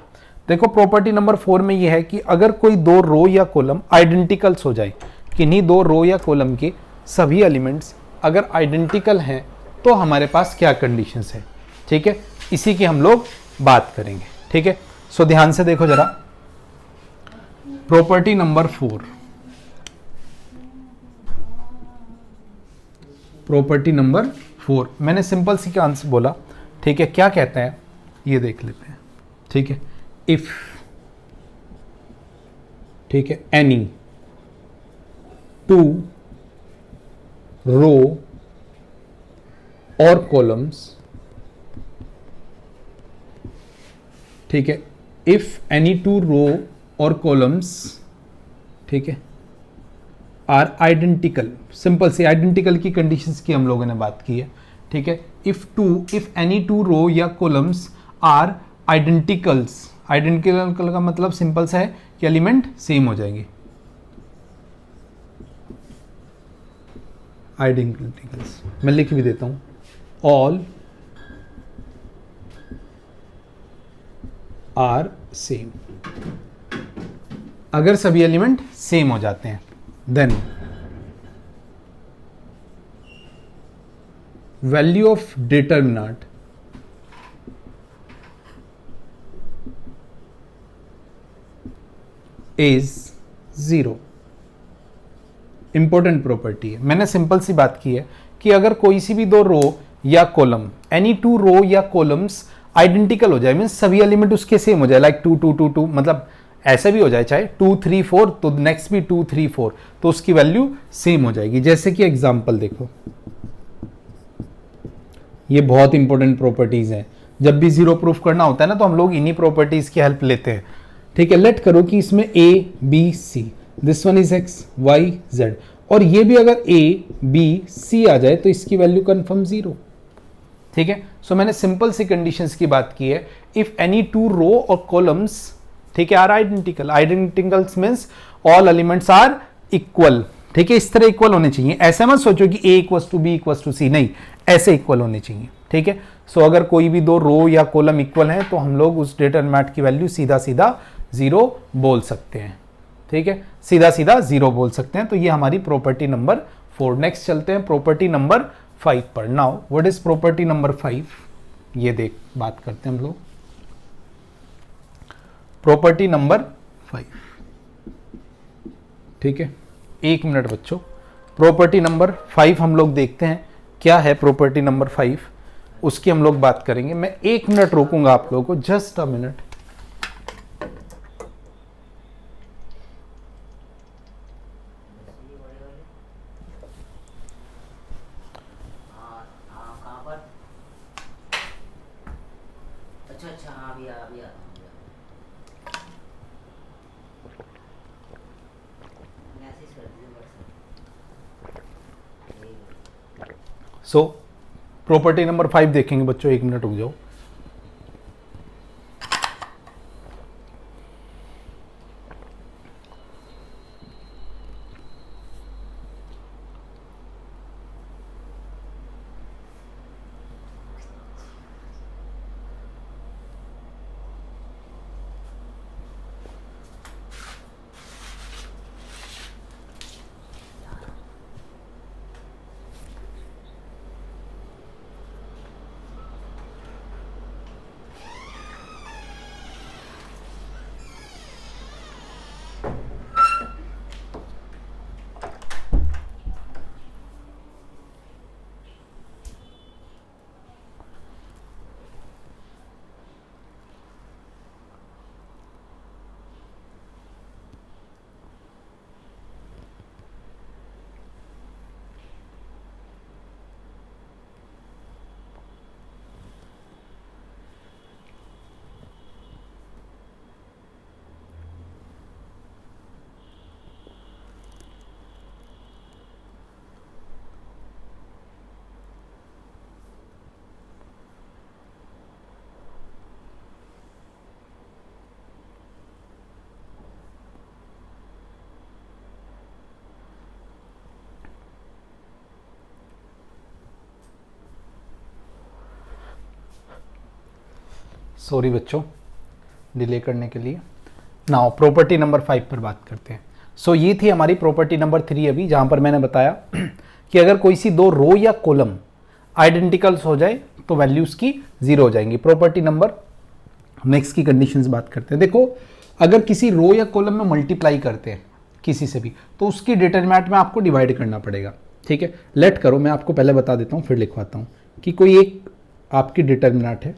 देखो प्रॉपर्टी नंबर 4 में यह है कि अगर कोई दो रो या कॉलम आइडेंटिकल्स हो जाए, किन्हीं दो रो या कॉलम के सभी एलिमेंट्स अगर आइडेंटिकल हैं, तो हमारे पास क्या कंडीशंस है। ठीक है, इसी की हम लोग बात करेंगे। ठीक है, सो ध्यान से देखो जरा, प्रॉपर्टी नंबर 4, प्रॉपर्टी नंबर 4 मैंने सिंपल सी का आंसर बोला। ठीक है, क्या कहता है ये देख लेते हैं। ठीक है, इफ, ठीक है, एनी टू रो और कॉलम्स, ठीक है, इफ एनी टू रो और कॉलम्स, ठीक है, आर आइडेंटिकल, सिंपल सी आइडेंटिकल की कंडीशंस की हम लोगों ने बात की है। ठीक है, इफ एनी टू रो या कॉलम्स आर आइडेंटिकल्स, आइडेंटिकल का मतलब सिंपल सा है कि एलिमेंट सेम हो जाएंगे। आइडेंटिकल्स मैं लिख भी देता हूं, ऑल आर सेम, अगर सभी एलिमेंट सेम हो जाते हैं, then value of determinant is 0। Important property है। मैंने सिंपल सी बात की है कि अगर कोई सी भी दो रो या कॉलम, एनी टू रो या कॉलम्स आइडेंटिकल हो जाए, मीन सभी एलिमेंट उसके सेम हो जाए, लाइक 2 2 2 2, मतलब ऐसे भी हो जाए, चाहे 2 3 4 तो नेक्स्ट भी 2 3 4, तो उसकी वैल्यू सेम हो जाएगी। जैसे कि एग्जांपल देखो, ये बहुत इंपॉर्टेंट प्रॉपर्टीज हैं। जब भी 0 प्रूफ करना होता है ना, तो हम लोग इन्हीं प्रॉपर्टीज की हेल्प लेते हैं। ठीक है, लेट करो कि इसमें A B C, this one is X Y Z, और ये भी अगर A B C आ जाए तो इसकी वैल्यू कंफर्म 0। ठीक है, सो मैंने सिंपल सी कंडीशंस की बात की है। इफ एनी टू रो और कॉलम्स, ठीक है, are identical, identicals means all elements are equal. ठीक है, इस तरह इक्वल होने चाहिए, ऐसे मत सोचो कि A equals to B equals to C, नहीं, ऐसे इक्वल होने चाहिए। ठीक है, सो अगर कोई भी दो रो या कॉलम इक्वल है, तो हम लोग उस डिटरमिनेंट की वैल्यू सीधा सीधा 0 बोल सकते हैं। ठीक है, सीधा सीधा 0 बोल सकते हैं। तो ये हमारी प्रॉपर्टी नंबर 4। नेक्स्ट चलते हैं प्रॉपर्टी नंबर 5 पर। Now what is property number 5, ये देख बात करते हैं हम लोग। प्रॉपर्टी नंबर 5, ठीक है, 1 मिनट बच्चों। प्रॉपर्टी नंबर 5 हम लोग देखते हैं क्या है प्रॉपर्टी नंबर 5, उसकी हम लोग बात करेंगे। मैं 1 मिनट रोकूंगा आप लोगों को, just a minute. So property number 5 देखेंगे बच्चों, 1 मिनट रुक जाओ। सॉरी बच्चों डिले करने के लिए। नाउ प्रॉपर्टी नंबर 5 पर बात करते हैं। सो ये थी हमारी प्रॉपर्टी नंबर 3 अभी, जहां पर मैंने बताया कि अगर कोई सी दो रो या कॉलम आइडेंटिकल्स हो जाए तो वैल्यूज की 0 हो जाएंगी। प्रॉपर्टी नंबर नेक्स्ट की कंडीशंस बात करते हैं। देखो अगर किसी रो या कॉलम में मल्टीप्लाई करते हैं किसी से भी तो उसकी डिटरमिनेंट में आपको डिवाइड करना पड़ेगा। ठीक है, लेट करो मैं आपको पहले बता देता हूँ फिर लिखवाता हूँ कि कोई एक आपकी डिटरमिनेंट है।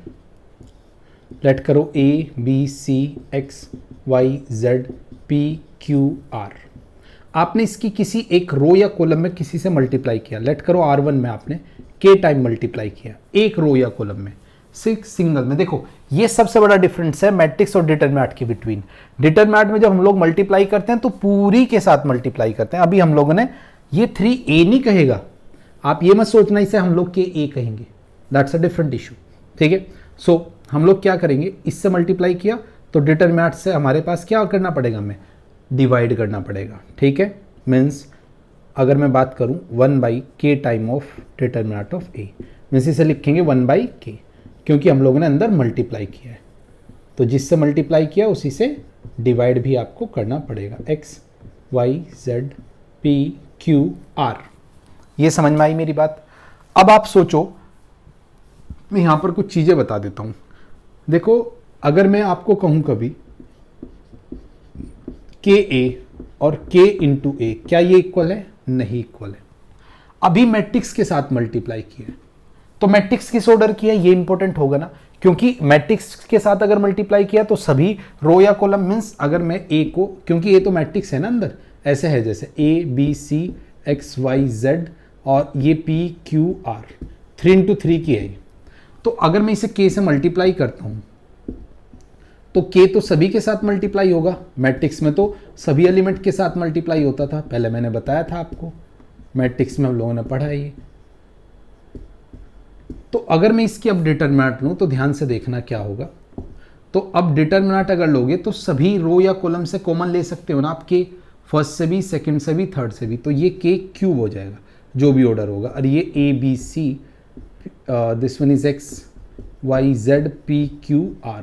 लेट करो A B C X Y Z P Q R। आपने इसकी किसी एक रो या कॉलम में किसी से मल्टीप्लाई किया। लेट करो R1 में आपने K टाइम मल्टीप्लाई किया एक रो या कॉलम में, सिंगल में। देखो ये सबसे बड़ा डिफरेंस है मैट्रिक्स और डिटरमिनेंट के बिटवीन। डिटरमिनेंट में जब हम लोग मल्टीप्लाई करते हैं तो पूरी के साथ मल्टीप्लाई करते हैं। अभी हम लोगों ने ये 3A नहीं कहेगा, आप ये मत सोचना इसे हम लोग के A कहेंगे, दैट्स अ डिफरेंट इशू। ठीक है, सो हम लोग क्या करेंगे, इससे मल्टीप्लाई किया तो डिटरमिनेंट से हमारे पास क्या करना पड़ेगा, हमें डिवाइड करना पड़ेगा। ठीक है, मीन्स अगर मैं बात करूं 1/k time of determinant of A, means इसे लिखेंगे 1/k क्योंकि हम लोगों ने अंदर मल्टीप्लाई किया है। तो जिससे मल्टीप्लाई किया उसी से डिवाइड भी आपको करना पड़ेगा। X Y Z P Q R। ये समझ में आई मेरी बात। अब आप सोचो, मैं यहां पर कुछ चीजें बता देता हूं। देखो अगर मैं आपको कहूं कभी KA और K इंटू A, क्या ये इक्वल है? नहीं इक्वल है। अभी मैट्रिक्स के साथ मल्टीप्लाई किया है तो मैट्रिक्स किस ऑर्डर की है ये इंपॉर्टेंट होगा ना, क्योंकि मैट्रिक्स के साथ अगर मल्टीप्लाई किया तो सभी रो या कॉलम, मीन्स अगर मैं A को, क्योंकि A तो मैट्रिक्स है ना अंदर, ऐसे है जैसे A B C X Y Z और ये P Q R 3 इंटू 3 की है। तो अगर मैं इसे K से मल्टीप्लाई करता हूं तो K तो सभी के साथ मल्टीप्लाई होगा। मैट्रिक्स में तो सभी एलिमेंट के साथ मल्टीप्लाई होता था, पहले मैंने बताया था आपको, मैट्रिक्स में हम लोगों ने पढ़ा है ये। तो अगर मैं इसकी अब डिटरमिनेंट लूं तो ध्यान से देखना क्या होगा। तो अब डिटरमिनेंट अगर लोगे तो सभी रो या कॉलम से कॉमन ले सकते हो ना आप, K फर्स्ट से भी, सेकंड से भी, थर्ड से भी, तो ये K क्यूब हो जाएगा जो भी ऑर्डर होगा। और ये A B C this one is X Y Z P Q R,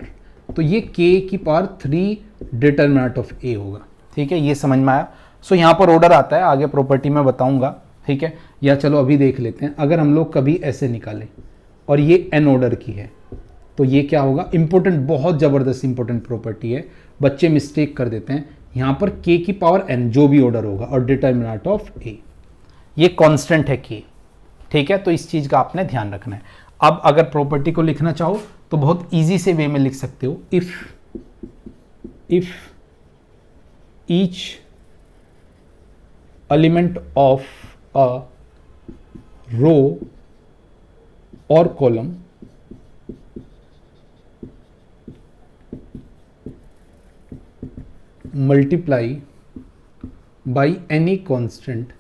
तो ये K की पावर 3 डिटरमिनेंट ऑफ A होगा। ठीक है, ये समझ में आया। सो यहाँ पर ऑर्डर आता है, आगे प्रॉपर्टी में बताऊंगा। ठीक है, या चलो अभी देख लेते हैं। अगर हम लोग कभी ऐसे निकालें और ये n ऑर्डर की है तो ये क्या होगा, इंपॉर्टेंट, बहुत ज़बरदस्त इंपॉर्टेंट प्रॉपर्टी है, बच्चे मिस्टेक कर देते हैं। यहाँ पर K की पावर n जो भी ऑर्डर होगा और डिटरमिनेंट ऑफ A, ये कांस्टेंट है K। ठीक है, तो इस चीज़ का आपने ध्यान रखना है। अब अगर प्रॉपर्टी को लिखना चाहो तो बहुत इजी से वे में लिख सकते हो। If each element of a row और column multiply by any constant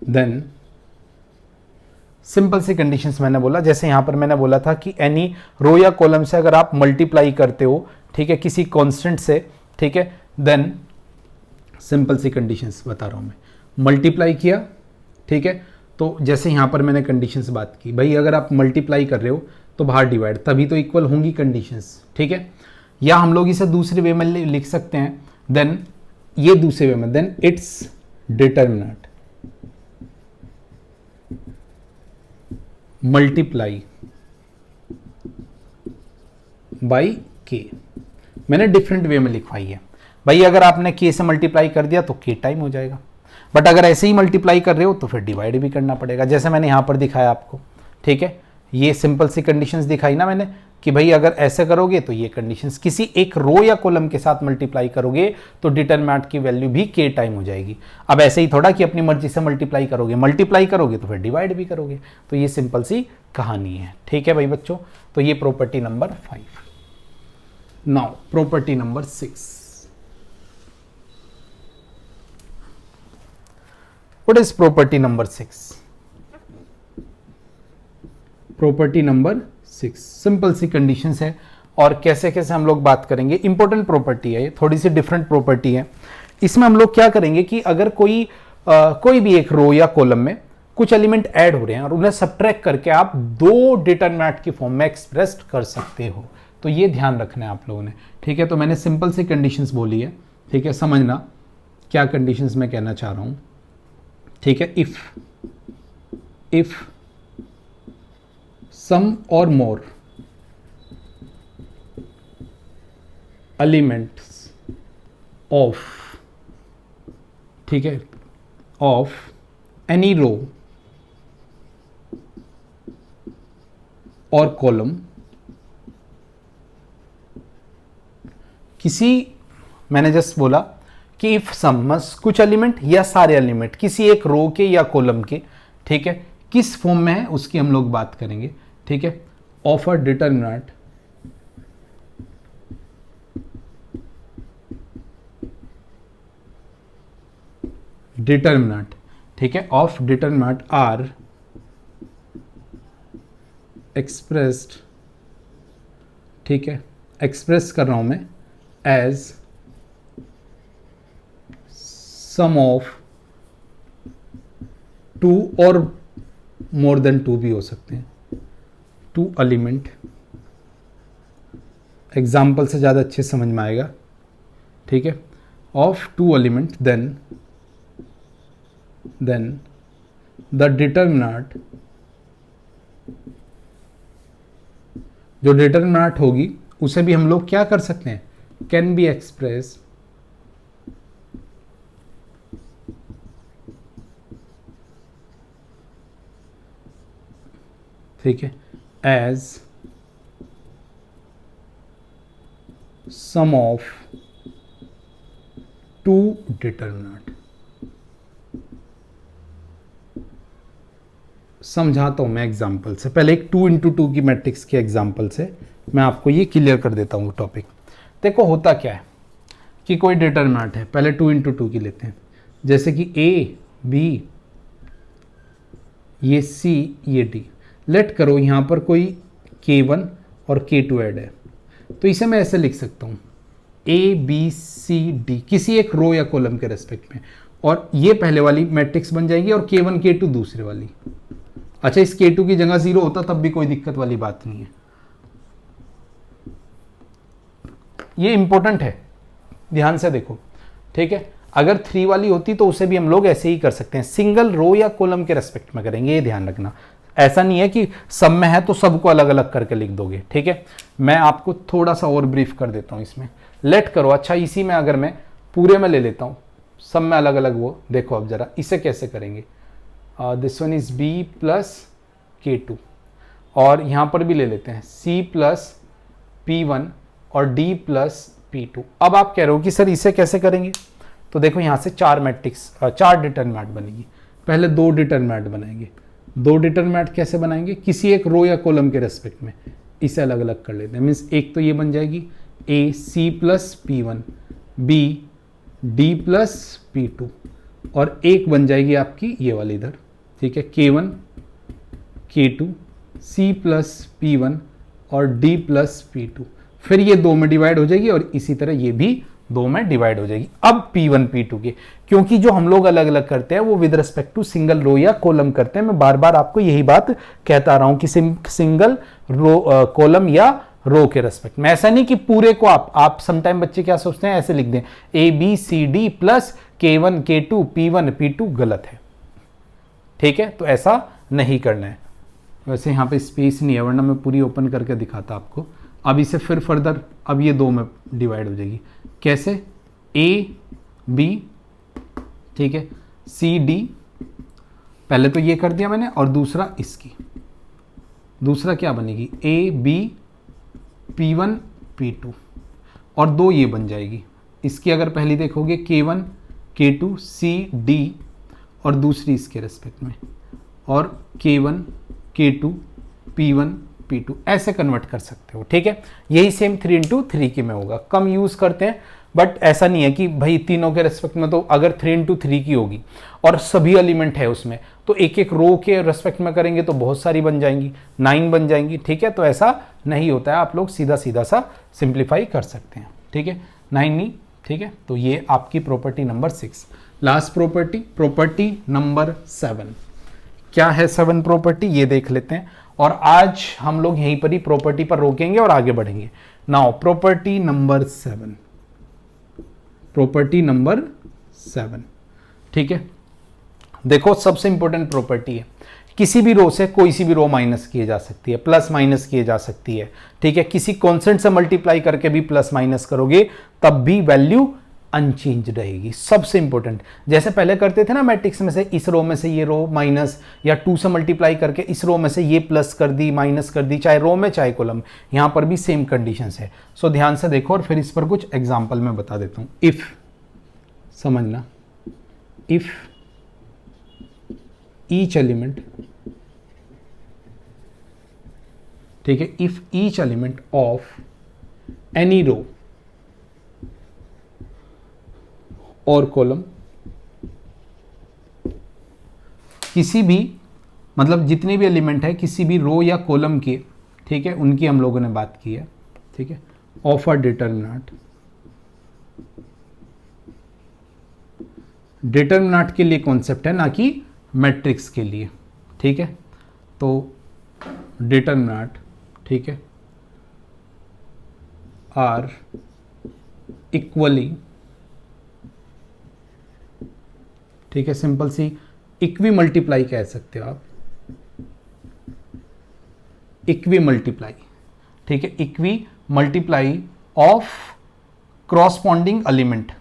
then, simple सी कंडीशंस मैंने बोला, जैसे यहां पर मैंने बोला था कि एनी रो या कॉलम से अगर आप मल्टीप्लाई करते हो, ठीक है, किसी कांस्टेंट से, ठीक है, देन सिंपल सी कंडीशंस बता रहा हूं मैं, मल्टीप्लाई किया, ठीक है, तो जैसे यहां पर मैंने कंडीशंस बात की, भाई अगर आप मल्टीप्लाई कर रहे हो तो बाहर डिवाइड, तभी तो इक्वल होंगी कंडीशंस। ठीक है, या हम लोग इसे दूसरे वे में लिख सकते हैं, देन ये दूसरे वे में, then its determinant multiply by K। मैंने डिफरेंट वे में लिखवाई है। भाई अगर आपने K से मल्टीप्लाई कर दिया तो K टाइम हो जाएगा, बट अगर ऐसे ही मल्टीप्लाई कर रहे हो तो फिर डिवाइड भी करना पड़ेगा, जैसे मैंने यहां पर दिखाया आपको। ठीक है, ये सिंपल सी कंडीशंस दिखाई ना मैंने कि भाई अगर ऐसे करोगे तो ये कंडीशंस, किसी एक रो या कॉलम के साथ मल्टीप्लाई करोगे तो डिटरमिनेंट की वैल्यू भी K टाइम हो जाएगी। अब ऐसे ही थोड़ा कि अपनी मर्जी से मल्टीप्लाई करोगे तो फिर डिवाइड भी करोगे, तो ये सिंपल सी कहानी है। ठीक है भाई बच्चों, तो ये property number 5। Now property number 6। What is property number 6? Property number 6 simple सी कंडीशंस है, और कैसे कैसे हम लोग बात करेंगे। इंपॉर्टेंट प्रॉपर्टी है, थोड़ी सी डिफरेंट प्रॉपर्टी है। इसमें हम लोग क्या करेंगे कि अगर कोई भी एक रो या कॉलम में कुछ एलिमेंट ऐड हो रहे हैं और उन्हें सब्ट्रैक्ट करके आप दो डिटरमिनेंट की फॉर्म में एक्सप्रेस कर सकते हो। तो ये ध्यान रखना है आप लोगों ने, ठीक है। तो मैंने सिंपल सी कंडीशंस बोली है, ठीक है, समझना क्या कंडीशंस मैं कहना चाह रहा हूं, ठीक है। इफ सम और मोर एलिमेंट्स ऑफ, ठीक है, ऑफ एनी रो और कॉलम, किसी, मैंने जस्ट बोला कि इफ सम कुछ एलिमेंट या सारे एलिमेंट किसी एक रो के या कॉलम के, ठीक है, किस फॉर्म में है उसकी हम लोग बात करेंगे, ठीक है, ऑफ अ डिटरमिनेंट ठीक है, ऑफ डिटरमिनेंट आर एक्सप्रेस्ड, ठीक है, एक्सप्रेस कर रहा हूं मैं एज सम ऑफ टू और मोर देन टू भी हो सकते हैं, टू एलिमेंट, एग्जाम्पल से ज़्यादा अच्छे समझ में आएगा, ठीक है, of two element then the determinant, जो डिटरमिनेंट होगी उसे भी हम लोग क्या कर सकते हैं, कैन बी एक्सप्रेस ठीक है as sum of two determinant. समझाता हूं मैं एग्जाम्पल से, पहले एक 2 into 2 की मैट्रिक्स के एग्जाम्पल से मैं आपको ये क्लियर कर देता हूँ टॉपिक। देखो होता क्या है कि कोई डिटरमिनेंट है, पहले 2 into 2 की लेते हैं, जैसे कि ए बी ये सी ये डी, लेट करो यहाँ पर कोई K1 और K2 ऐड है, तो इसे मैं ऐसे लिख सकता हूँ ए बी सी डी किसी एक रो या कॉलम के रेस्पेक्ट में, और ये पहले वाली मैट्रिक्स बन जाएगी और K1 K2 दूसरे वाली। अच्छा, इस K2 की जगह 0 होता तब भी कोई दिक्कत वाली बात नहीं है, ये इंपॉर्टेंट है, ध्यान से देखो, ठीक है। अगर 3 वाली होती तो उसे भी हम लोग ऐसे ही कर सकते हैं, सिंगल रो या कॉलम के रेस्पेक्ट में करेंगे, ये ध्यान रखना। ऐसा नहीं है कि सब में है तो सबको अलग अलग करके लिख दोगे, ठीक है। मैं आपको थोड़ा सा और ब्रीफ कर देता हूं इसमें, लेट करो। अच्छा, इसी में अगर मैं पूरे में ले लेता हूं, सब में अलग अलग, वो देखो अब जरा इसे कैसे करेंगे। This one is b plus K2, और यहां पर भी ले लेते हैं C प्लस P1 और D प्लस P2। अब आप कह रहे हो कि सर इसे कैसे करेंगे, तो देखो यहां से 4 मैट्रिक्स 4 डिटरमिनेंट बनेगी। पहले 2 डिटरमिनेंट बनाएंगे, 2 डिटरमिनेंट कैसे बनाएंगे, किसी एक रो या कॉलम के रेस्पेक्ट में, इसे अलग अलग कर लेते हैं। मीन्स एक तो ये बन जाएगी A C plus P1 B D plus P2, और एक बन जाएगी आपकी ये वाली इधर, ठीक है, K1 K2 C plus P1 और D प्लस P2। फिर ये 2 में डिवाइड हो जाएगी और इसी तरह ये भी 2 में डिवाइड हो जाएगी। अब P1 P2 के, क्योंकि जो हम लोग अलग अलग करते हैं वो with respect to single row या कॉलम करते हैं। मैं बार बार आपको यही बात कहता रहा हूं कि सिंगल रो कॉलम या रो के रेस्पेक्ट में, ऐसा नहीं कि पूरे को आप समटाइम बच्चे क्या सोचते हैं, ऐसे लिख दें A B C D plus K1 K2 P1 P2, गलत है, ठीक है। तो ऐसा नहीं करना है। वैसे यहाँ पे स्पेस नहीं है, वरना मैं पूरी ओपन करके दिखाता आपको। अब इसे फिर फर्दर, अब ये 2 में डिवाइड हो जाएगी, कैसे, A B, ठीक है, C D, पहले तो ये कर दिया मैंने, और दूसरा इसकी, दूसरा क्या बनेगी A B P1 P2, और 2 ये बन जाएगी। इसकी अगर पहली देखोगे K1 K2 C D, और दूसरी इसके रेस्पेक्ट में, और K1 K2 P1 P2, ऐसे कन्वर्ट कर सकते हो, ठीक है। यही सेम 3 into 3 की में होगा, कम यूज करते हैं, बट ऐसा नहीं है कि भाई तीनों के रेस्पेक्ट में, तो अगर 3 into 3 की होगी और सभी एलिमेंट है उसमें, तो एक एक रो के रेस्पेक्ट में करेंगे तो बहुत सारी बन जाएंगी, 9 बन जाएंगी, ठीक है। तो ऐसा नहीं होता है, आप लोग सीधा सीधा सा सिंप्लीफाई कर सकते हैं, ठीक है, 9 नहीं, ठीक है। तो ये आपकी property number 6। Last property, property number 7, क्या है 7 प्रॉपर्टी ये देख लेते हैं, और आज हम लोग यहीं पर ही प्रॉपर्टी पर रोकेंगे और आगे बढ़ेंगे। Now property number 7, property number 7, ठीक है। देखो सबसे इंपॉर्टेंट प्रॉपर्टी है, किसी भी रो से कोई सी भी रो माइनस किए जा सकती है, प्लस माइनस किए जा सकती है, ठीक है। किसी कांस्टेंट से मल्टीप्लाई करके भी प्लस माइनस करोगे तब भी वैल्यू अनचेंज रहेगी। सबसे इंपॉर्टेंट, जैसे पहले करते थे ना मैट्रिक्स में से इस रो में से ये रो माइनस, या 2 से मल्टीप्लाई करके इस रो में से ये प्लस कर दी, माइनस कर दी, चाहे रो में चाहे कॉलम, यहां पर भी सेम कंडीशंस है। सो ध्यान से देखो और फिर इस पर कुछ एग्जांपल मैं बता देता हूं। इफ, समझना, इफ ईच एलिमेंट, ठीक है, if each element of any row और कॉलम, किसी भी, मतलब जितने भी एलिमेंट है किसी भी रो या कॉलम के, ठीक है, उनकी हम लोगों ने बात की है, ठीक है, ऑफ अ डिटरमिनेंट। डिटरमिनेंट के लिए कॉन्सेप्ट है, ना कि मैट्रिक्स के लिए, ठीक है। तो डिटरमिनेंट, ठीक है, आर इक्वली, ठीक है, सिंपल सी इक्वी मल्टीप्लाई कह सकते हो आप, इक्वी मल्टीप्लाई, ठीक है, equi multiply of corresponding element,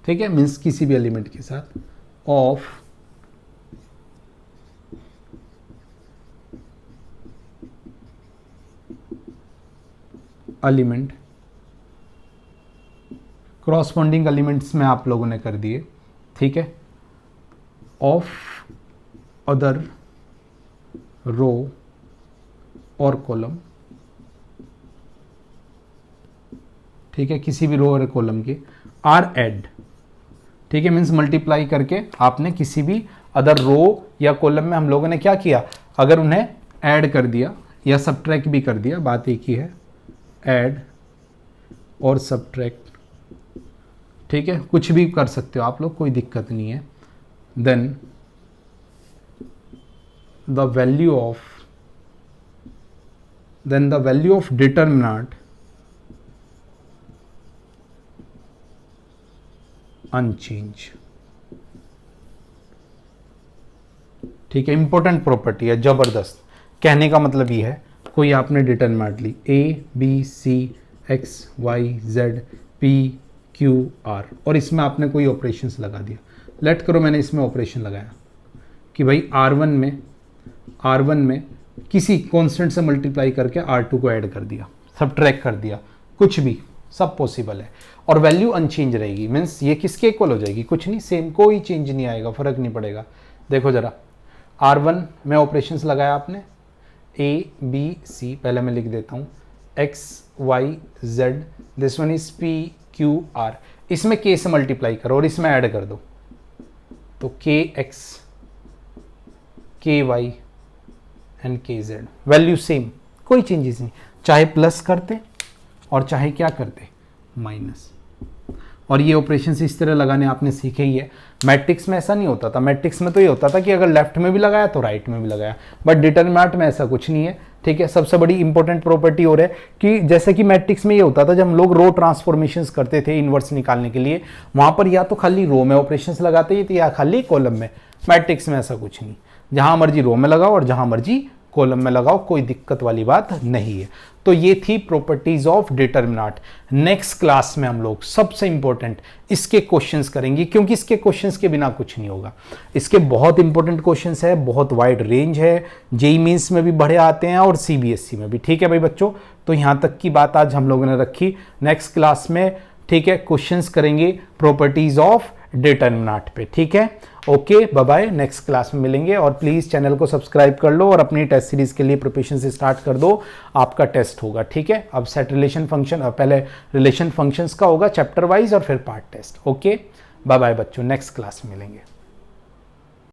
ठीक है, मीन्स किसी भी एलिमेंट के साथ, ऑफ एलिमेंट, क्रॉसपॉन्डिंग एलिमेंट्स में आप लोगों ने कर दिए, ठीक है, ऑफ अदर रो और कॉलम, ठीक है, किसी भी रो और कॉलम के, आर एड, ठीक है, मीन्स मल्टीप्लाई करके आपने किसी भी अदर रो या कॉलम में हम लोगों ने क्या किया, अगर उन्हें ऐड कर दिया या सब्ट्रैक्ट भी कर दिया, बात एक ही है, ऐड और सब्ट्रैक्ट, ठीक है, कुछ भी कर सकते हो आप लोग, कोई दिक्कत नहीं है। Then the value of determinant unchanged, ठीक है, इंपॉर्टेंट प्रॉपर्टी है, जबरदस्त। कहने का मतलब ये है, कोई आपने डिटरमिनेंट ली a b c x y z p q r, और इसमें आपने कोई ऑपरेशंस लगा दिया, लेट करो मैंने इसमें ऑपरेशन लगाया कि भाई R1 में किसी कांस्टेंट से मल्टीप्लाई करके R2 को ऐड कर दिया, सब्ट्रैक्ट कर दिया, कुछ भी, सब पॉसिबल है, और वैल्यू अनचेंज रहेगी, मीन्स ये किसके इक्वल हो जाएगी, कुछ नहीं, सेम, कोई चेंज नहीं आएगा, फर्क नहीं पड़ेगा। देखो जरा, R1 में ऑपरेशंस लगाया आपने, A B C, पहले मैं लिख देता हूँ, X Y Z, this one is P Q R, इसमें K से मल्टीप्लाई करो और इसमें ऐड कर दो, तो KX KY and KZ, value same, कोई चेंजेस नहीं, चाहे प्लस करते और चाहे क्या करते, माइनस। और ये ऑपरेशन इस तरह लगाने आपने सीखे ही है। मैट्रिक्स में ऐसा नहीं होता था, मैट्रिक्स में तो ये होता था कि अगर लेफ्ट में भी लगाया तो राइट में भी लगाया, बट डिटरमिनेंट में ऐसा कुछ नहीं है, ठीक है। सबसे बड़ी इंपॉर्टेंट प्रॉपर्टी और है कि जैसे कि मैट्रिक्स में ये होता था, जब हम लोग रो ट्रांसफॉर्मेशंस करते थे इनवर्स निकालने के लिए, वहां पर या तो खाली रो में ऑपरेशंस लगाते थे या खाली कॉलम में। मैट्रिक्स में ऐसा कुछ नहीं, जहां मर्जी रो में लगाओ और जहां मर्जी कॉलम में लगाओ, कोई दिक्कत वाली बात नहीं है। तो ये थी properties of determinant. Next class में हम लोग सबसे इंपॉर्टेंट इसके क्वेश्चंस करेंगे, क्योंकि इसके क्वेश्चंस के बिना कुछ नहीं होगा। इसके बहुत इंपॉर्टेंट क्वेश्चंस है, बहुत वाइड रेंज है, जेईई मेंस में भी बड़े आते हैं और सीबीएसई में भी, ठीक है भाई बच्चों। तो यहां तक की बात आज हम लोगों ने रखी। नेक्स्ट क्लास में, ठीक है, क्वेश्चंस करेंगे प्रॉपर्टीज ऑफ डिटरमिनेंट पे, ठीक है। Okay, bye bye, next class में मिलेंगे। और प्लीज चैनल को सब्सक्राइब कर लो और अपनी टेस्ट सीरीज के लिए प्रिपरेशन से स्टार्ट कर दो, आपका टेस्ट होगा, ठीक है। अब सेट रिलेशन फंक्शन, पहले रिलेशन फंक्शंस का होगा चैप्टर वाइज और फिर part test. Okay, bye bye बच्चों, नेक्स्ट क्लास में मिलेंगे।